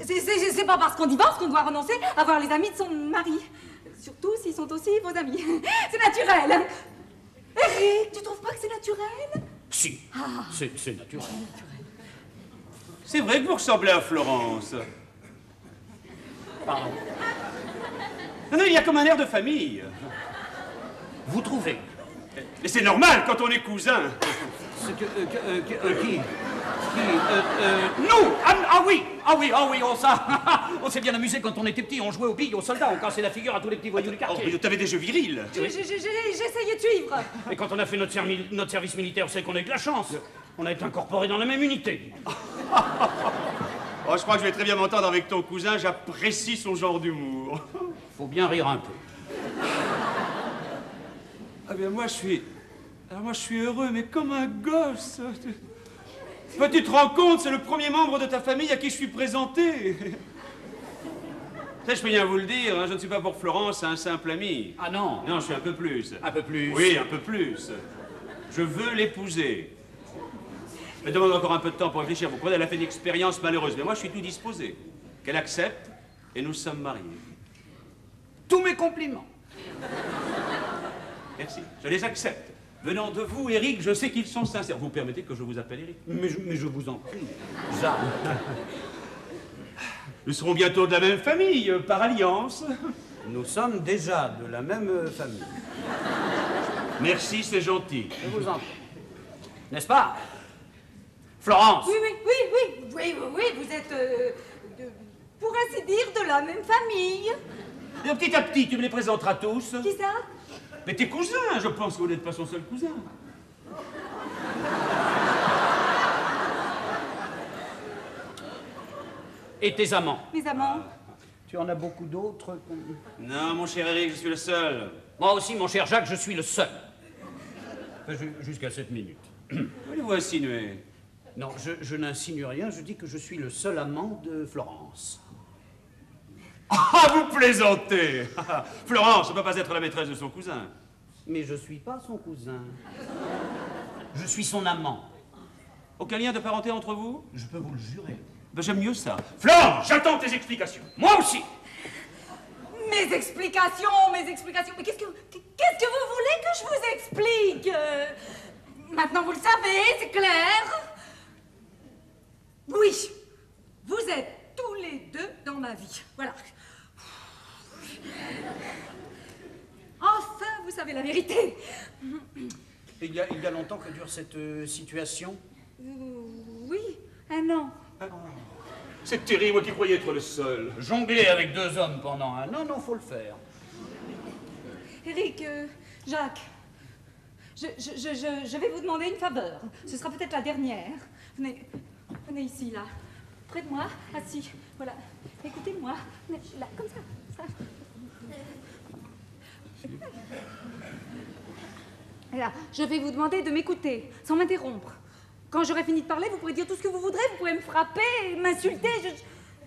C'est pas parce qu'on divorce qu'on doit renoncer à voir les amis de son mari. Surtout s'ils sont aussi vos amis. C'est naturel. Éric, tu trouves pas que c'est naturel? Si, c'est naturel. C'est vrai que vous ressemblez à Florence. Pardon. Non, il y a comme un air de famille. Vous trouvez? Mais c'est normal quand on est cousins. Qui Nous ah oui, on ça. On s'est bien amusé quand on était petits, on jouait aux billes, aux soldats, on cassait la figure à tous les petits voyous du Oh, quartier. mais t'avais des jeux virils. J'essayais de suivre. Et quand on a fait notre service militaire, c'est qu'on a eu de la chance. On a été incorporés dans la même unité. Oh, je crois que je vais très bien m'entendre avec ton cousin, j'apprécie son genre d'humour. Faut bien rire un peu. Ah bien moi je suis heureux, mais comme un gosse. Bah, tu te rends compte, c'est le premier membre de ta famille à qui je suis présenté. Ça, je peux bien vous le dire, hein, je ne suis pas pour Florence un simple ami. Ah non. Non, je suis un peu plus. Un peu plus. Oui, un peu plus. Je veux l'épouser. Elle demande encore un peu de temps pour réfléchir. Vous comprenez, elle a fait une expérience malheureuse, mais moi je suis tout disposé. Qu'elle accepte, et nous sommes mariés. Tous mes compliments. Merci, je les accepte. Venant de vous, Éric, je sais qu'ils sont sincères. Vous permettez que je vous appelle Éric? Mais je vous en prie. Jacques. Nous serons bientôt de la même famille, par alliance. Nous sommes déjà de la même famille. Merci, c'est gentil. Je vous en prie. N'est-ce pas, Florence? Oui, vous êtes, pour ainsi dire, de la même famille. Et petit à petit, tu me les présenteras tous. Qui ça? Mais tes cousins, je pense que vous n'êtes pas son seul cousin. Et tes amants? Mes amants. Tu en as beaucoup d'autres? Non, mon cher Éric, je suis le seul. Moi aussi, mon cher Jacques, je suis le seul. Enfin, jusqu'à cette minute. Voulez-vous insinuer? Non, je n'insinue rien, je dis que je suis le seul amant de Florence. Ah, vous plaisantez. Florence ne peut pas être la maîtresse de son cousin. Mais je suis pas son cousin. Je suis son amant. Aucun lien de parenté entre vous? Je peux vous le jurer. Ben, j'aime mieux ça. Florence, j'attends tes explications. Moi aussi. Mes explications. Mais qu'est-ce que vous voulez que je vous explique? Maintenant, vous le savez, c'est clair. Oui, vous êtes tous les deux dans ma vie. Voilà. Enfin, vous savez la vérité. Il y a longtemps que dure cette situation? Oui, un an. C'est terrible, moi qui croyais être le seul. Jongler avec deux hommes pendant un an, non, faut le faire. Éric, Jacques, je vais vous demander une faveur. Ce sera peut-être la dernière. Venez ici, là. Près de moi, assis. Voilà. Écoutez-moi. Là, comme ça. Là, je vais vous demander de m'écouter, sans m'interrompre. Quand j'aurai fini de parler, vous pourrez dire tout ce que vous voudrez, vous pourrez me frapper, m'insulter,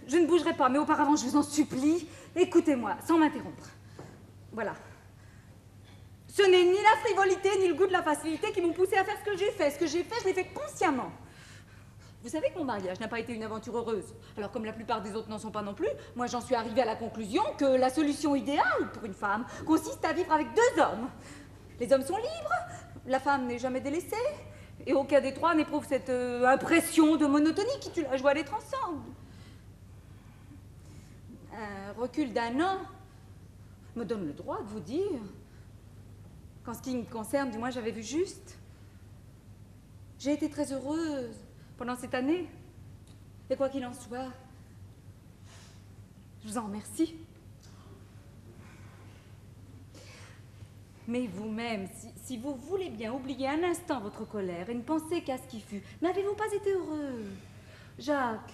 je ne bougerai pas. Mais auparavant, je vous en supplie, écoutez-moi, sans m'interrompre. Voilà. Ce n'est ni la frivolité, ni le goût de la facilité qui m'ont poussé à faire ce que j'ai fait. Ce que j'ai fait, je l'ai fait consciemment. Vous savez que mon mariage n'a pas été une aventure heureuse. Alors comme la plupart des autres n'en sont pas non plus, moi j'en suis arrivée à la conclusion que la solution idéale pour une femme consiste à vivre avec deux hommes. Les hommes sont libres, la femme n'est jamais délaissée, et aucun des trois n'éprouve cette impression de monotonie qui tue la joie d'être ensemble. Un recul d'un an me donne le droit de vous dire qu'en ce qui me concerne, du moins j'avais vu juste. J'ai été très heureuse pendant cette année. Et quoi qu'il en soit, je vous en remercie. Mais vous-même, si vous voulez bien oublier un instant votre colère et ne penser qu'à ce qui fut, n'avez-vous pas été heureux? Jacques?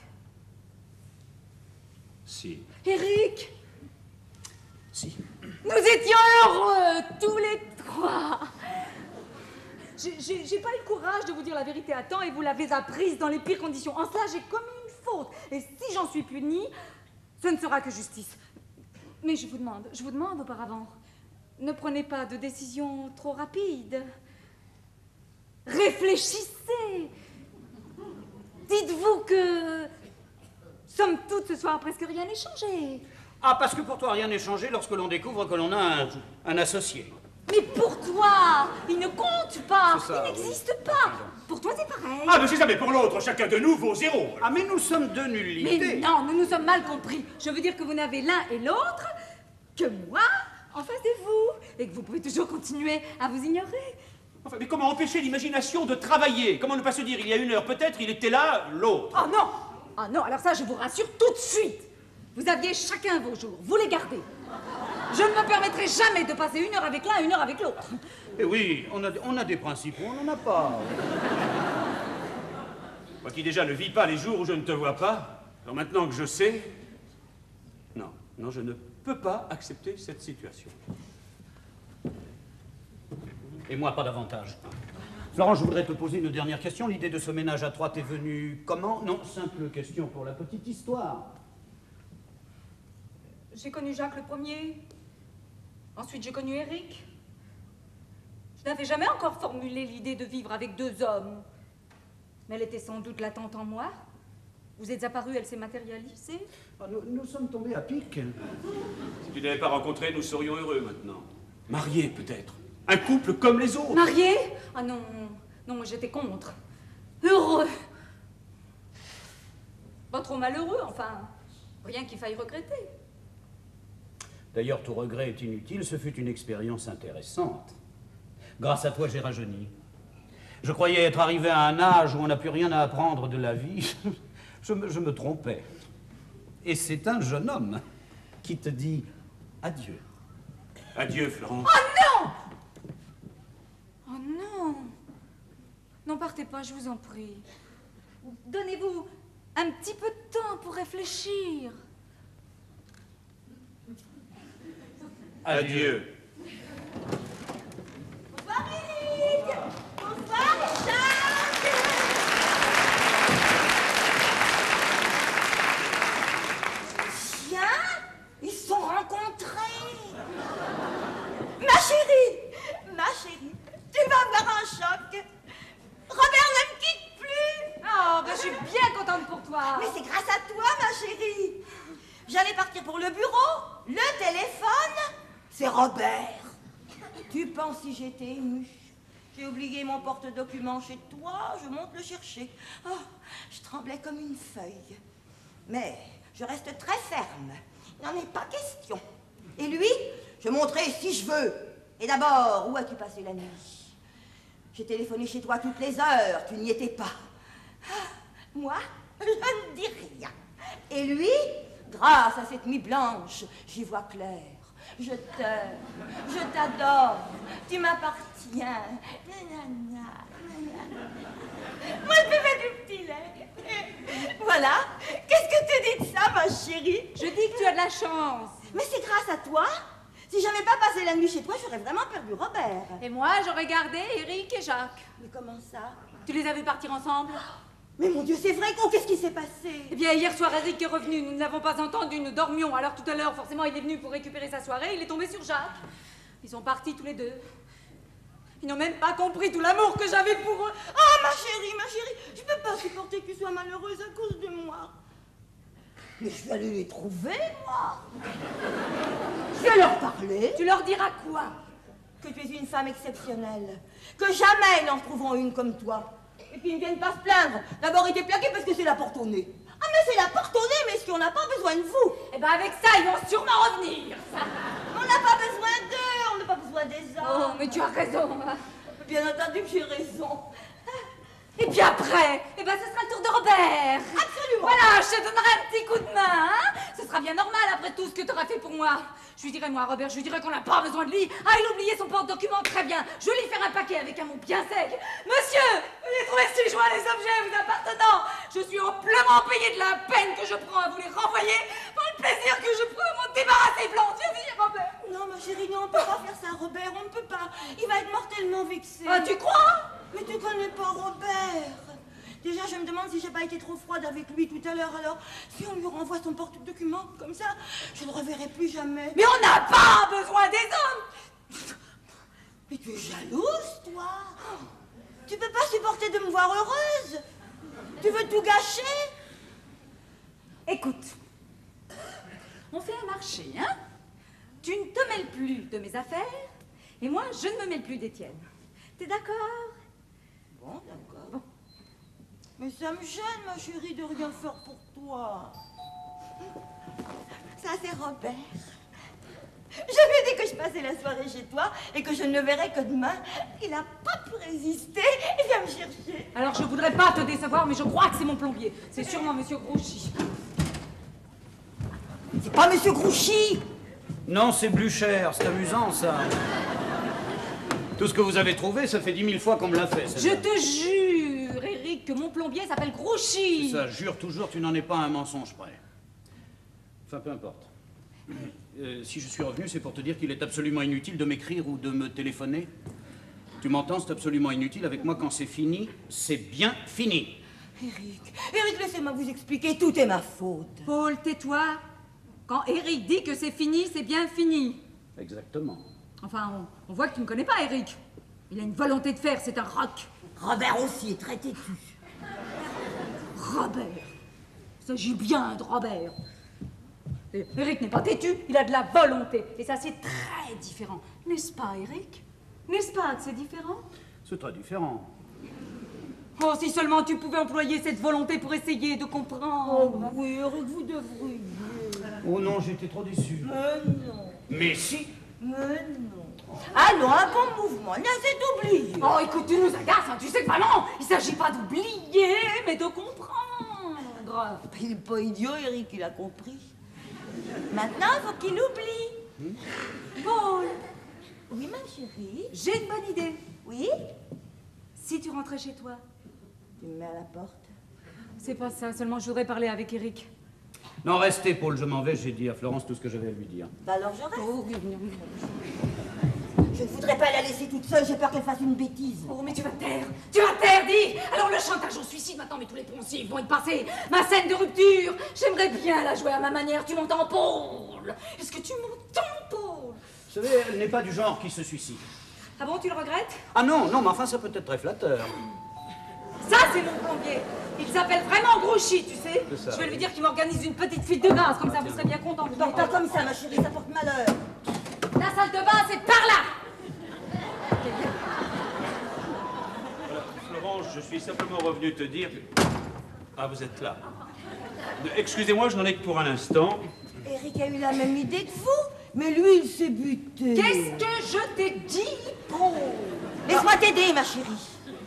Si. Éric? Si. Nous étions heureux, tous les trois. J'ai pas eu le courage de vous dire la vérité à temps et vous l'avez apprise dans les pires conditions. En cela, j'ai commis une faute. Et si j'en suis punie, ce ne sera que justice. Mais je vous demande auparavant, ne prenez pas de décision trop rapide. Réfléchissez. Dites-vous que, somme toute, ce soir, presque rien n'est changé. Ah, parce que pour toi, rien n'est changé lorsque l'on découvre que l'on a un associé. Mais pour toi, il ne compte pas, Ça, il n'existe pas. Pour toi, c'est pareil. Ah, mais c'est ça, mais pour l'autre, chacun de nous vaut 0. Ah, mais nous sommes deux nullités. Mais non, nous nous sommes mal compris. Je veux dire que vous n'avez l'un et l'autre que moi en face de vous. Et que vous pouvez toujours continuer à vous ignorer. Enfin, mais comment empêcher l'imagination de travailler? Comment ne pas se dire, il y a 1 heure, peut-être, il était là, l'autre? Oh non! Ah non, alors ça, je vous rassure tout de suite. Vous aviez chacun vos jours, vous les gardez. Je ne me permettrai jamais de passer 1 heure avec l'un et 1 heure avec l'autre. Eh oui, on a des principes, on n'en a pas. Moi qui déjà ne vis pas les jours où je ne te vois pas, alors maintenant que je sais... Non, je ne peux pas accepter cette situation. Et moi, pas davantage. Florent, je voudrais te poser une dernière question. L'idée de ce ménage à 3 t'est venue comment? Non, simple question pour la petite histoire. J'ai connu Jacques le premier. Ensuite, j'ai connu Eric. Je n'avais jamais encore formulé l'idée de vivre avec 2 hommes. Mais elle était sans doute latente en moi. Vous êtes apparu, elle s'est matérialisée. Ah, nous sommes tombés à pic. Si tu n'avais pas rencontré, nous serions heureux maintenant. Mariés, peut-être. Un couple comme les autres. Marié? Ah non, non, j'étais contre. Heureux. Pas trop malheureux, enfin. Rien qu'il faille regretter. D'ailleurs, tout regret est inutile, ce fut une expérience intéressante. Grâce à toi, j'ai rajeuni. Je croyais être arrivé à un âge où on n'a plus rien à apprendre de la vie. Je me trompais. Et c'est un jeune homme qui te dit adieu. Adieu, Florent. Oh non! Oh non! Non, partez pas, je vous en prie. Donnez-vous un petit peu de temps pour réfléchir. Adieu. Bonsoir, Eric. Bonsoir, Jacques. Tiens, ils se sont rencontrés. Ma chérie, tu vas avoir un choc. Robert ne me quitte plus. Oh, ben je suis bien contente pour toi. Mais c'est grâce à toi, ma chérie. J'allais partir pour le bureau. Le téléphone, c'est Robert. Tu penses si j'étais émue? J'ai oublié mon porte-documents chez toi, je monte le chercher. Oh, je tremblais comme une feuille. Mais je reste très ferme. Il n'en est pas question. Et lui, je monterai si je veux. Et d'abord, où as-tu passé la nuit? J'ai téléphoné chez toi toutes les heures, tu n'y étais pas. Ah, moi, je ne dis rien. Et lui, grâce à cette nuit blanche, j'y vois clair. Je t'aime, je t'adore, tu m'appartiens. Nanana, nanana. Moi, je me fais du petit lait. Voilà. Qu'est-ce que tu dis de ça, ma chérie? Je dis que tu as de la chance. Mais c'est grâce à toi. Si j'avais pas passé la nuit chez toi, j'aurais vraiment perdu Robert. Et moi, j'aurais gardé Eric et Jacques. Mais comment ça? Tu les as vus partir ensemble? Mais mon Dieu, c'est vrai, qu'est-ce qui s'est passé? Eh bien, hier soir, Eric est revenu. Nous ne l'avons pas entendu, nous dormions. Alors tout à l'heure, forcément, il est venu pour récupérer sa soirée. Il est tombé sur Jacques. Ils sont partis tous les deux. Ils n'ont même pas compris tout l'amour que j'avais pour eux. Oh, ma chérie, je peux pas supporter que tu sois malheureuse à cause de moi. Mais je vais aller les trouver, moi. Je vais leur parler. Tu leur diras quoi? Que tu es une femme exceptionnelle. Que jamais ils n'en trouveront une comme toi. Et puis ils ne viennent pas se plaindre. D'abord, ils étaient plaqués parce que c'est la porte au nez. Ah, mais c'est la porte au nez, mais si on n'a pas besoin de vous. Eh ben, avec ça, ils vont sûrement revenir. On n'a pas besoin d'eux, on n'a pas besoin des Oh, hommes. mais tu as raison. Bien entendu que j'ai raison. Et puis après, eh ben, ce sera le tour de Robert. Absolument. Voilà, je te donnerai un petit coup de main, hein. Ce sera bien normal après tout ce que tu auras fait pour moi. Je lui dirai, moi, Robert, je lui dirai qu'on n'a pas besoin de lui. Ah, il a oublié son porte-document, très bien. Je vais lui faire un paquet avec un mot bien sec. Monsieur, veuillez trouver ci joint les objets vous appartenant. Je suis amplement payé de la peine que je prends à vous les renvoyer, pour le plaisir que je prends à m'en débarrasser, Blanc. Viens, Robert. ma chérie, non, on peut pas faire ça, Robert, on ne peut pas. Il va être mortellement vexé. Ah, tu crois? Mais tu connais pas Robert. Déjà, je me demande si j'ai pas été trop froide avec lui tout à l'heure. Alors, si on lui renvoie son porte-document comme ça, je ne le reverrai plus jamais. Mais on n'a pas besoin des hommes! Mais tu es jalouse, toi? Tu peux pas supporter de me voir heureuse? Tu veux tout gâcher? Écoute, on fait un marché, hein? Tu ne te mêles plus de mes affaires, et moi, je ne me mêle plus des tiennes. T'es d'accord? Bon, d'accord. Bon. Mais ça me gêne, ma chérie, de rien faire pour toi. Ça, c'est Robert. Je lui ai dit que je passais la soirée chez toi et que je ne le verrais que demain. Il n'a pas pu résister. Il vient me chercher. Alors, je voudrais pas te décevoir, mais je crois que c'est mon plombier. C'est sûrement Monsieur Grouchy. C'est pas Monsieur Grouchy. Non, c'est Blücher, c'est amusant, ça. Tout ce que vous avez trouvé, ça fait 10 000 fois qu'on me l'a fait, Je te jure, Eric, que mon plombier s'appelle Grouchy. Ça, jure toujours, tu n'en es pas un mensonge près. Enfin, peu importe. Si je suis revenu, c'est pour te dire qu'il est absolument inutile de m'écrire ou de me téléphoner. Tu m'entends, c'est absolument inutile. Avec moi, quand c'est fini, c'est bien fini. Eric, laissez-moi vous expliquer, tout est ma faute. Paul, tais-toi. Quand Eric dit que c'est fini, c'est bien fini. Exactement. Enfin, on voit que tu ne connais pas Eric. Il a une volonté de faire, c'est un roc. Robert aussi est très têtu. Robert. Il s'agit bien de Robert. Et Eric n'est pas têtu, il a de la volonté. Et ça, c'est très différent. N'est-ce pas, Eric? N'est-ce pas que c'est différent? C'est très différent. Oh, si seulement tu pouvais employer cette volonté pour essayer de comprendre. Oh oui, Eric, vous devriez. Oh non, j'étais trop déçu. Mais non. Mais si. Mais non. Allons, un bon mouvement, n'essaie d'oublier. Oh, écoute, tu nous agaces, hein. Tu sais que vraiment, il s'agit pas d'oublier, mais de comprendre. Il n'est pas idiot, Eric, il a compris. Maintenant, il faut qu'il oublie. Paul, Oui, ma chérie. j'ai une bonne idée. Oui? Si tu rentrais chez toi. Tu me mets à la porte. C'est pas ça, seulement je voudrais parler avec Eric. Non, restez, Paul, je m'en vais. J'ai dit à Florence tout ce que j'avais à lui dire. Bah alors je reste. Oh, Je ne voudrais pas la laisser toute seule, j'ai peur qu'elle fasse une bêtise. oh, mais tu vas taire, dis. Alors le chantage au suicide, maintenant, mais tous les poncifs vont être passés. Ma scène de rupture, j'aimerais bien la jouer à ma manière. Tu m'entends, Paul? Est-ce que tu m'entends, Paul? Vous savez, elle n'est pas du genre qui se suicide. Ah bon, tu le regrettes? Ah non, non, mais enfin, ça peut être très flatteur. Ça, c'est mon plombier. Il s'appelle vraiment Grouchy, tu sais. C'est ça, Je vais lui oui. dire qu'il m'organise une petite fuite de gaz, comme ça vous serez bien content. Non, pas comme ça, ma chérie, ça porte malheur. La salle de bain, c'est par là. Voilà, Florence, je suis simplement revenu te dire... Ah, vous êtes là. Excusez-moi, je n'en ai que pour un instant. Eric a eu la même idée que vous, mais lui, il s'est buté. Qu'est-ce que je t'ai dit, Paul? Laisse-moi t'aider, ma chérie.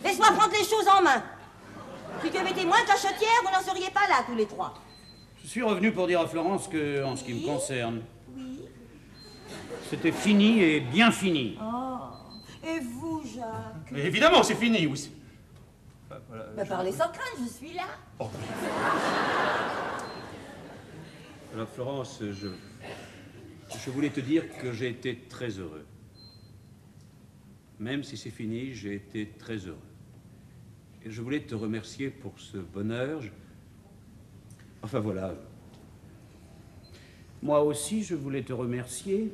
Laisse-moi prendre les choses en main. Si tu avais été moins cachetière, vous n'en seriez pas là, tous les trois. Je suis revenu pour dire à Florence que, en ce qui me concerne, Oui. c'était fini et bien fini. Oh. Et vous, Jacques? Mais évidemment, c'est fini, oui. Enfin, voilà, Bah, parlez sans crainte, je suis là. Alors, Florence, je voulais te dire que j'ai été très heureux. Même si c'est fini, j'ai été très heureux. Et je voulais te remercier pour ce bonheur. Enfin, voilà. Moi aussi, je voulais te remercier.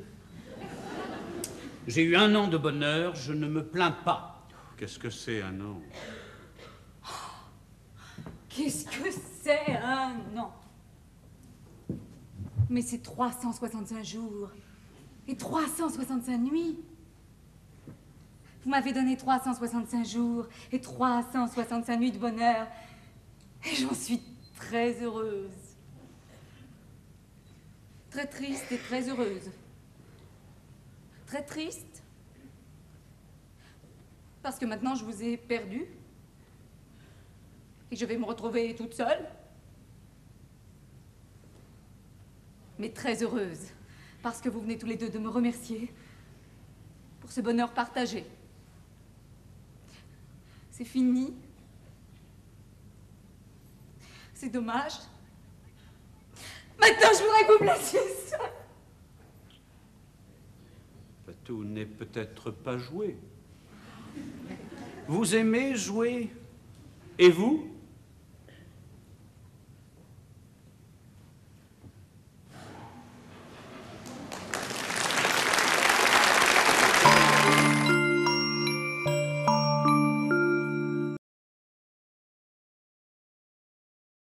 J'ai eu 1 an de bonheur, je ne me plains pas. Qu'est-ce que c'est un an? Qu'est-ce que c'est un an? Mais c'est 365 jours et 365 nuits. Vous m'avez donné 365 jours et 365 nuits de bonheur. Et j'en suis très heureuse. Très triste et très heureuse. Très triste. Parce que maintenant je vous ai perdu. Et que je vais me retrouver toute seule. Mais très heureuse. Parce que vous venez tous les deux de me remercier pour ce bonheur partagé. C'est fini. C'est dommage. Maintenant, je voudrais que vous me laissiez seule. Tout n'est peut-être pas joué. Vous aimez jouer? Et vous?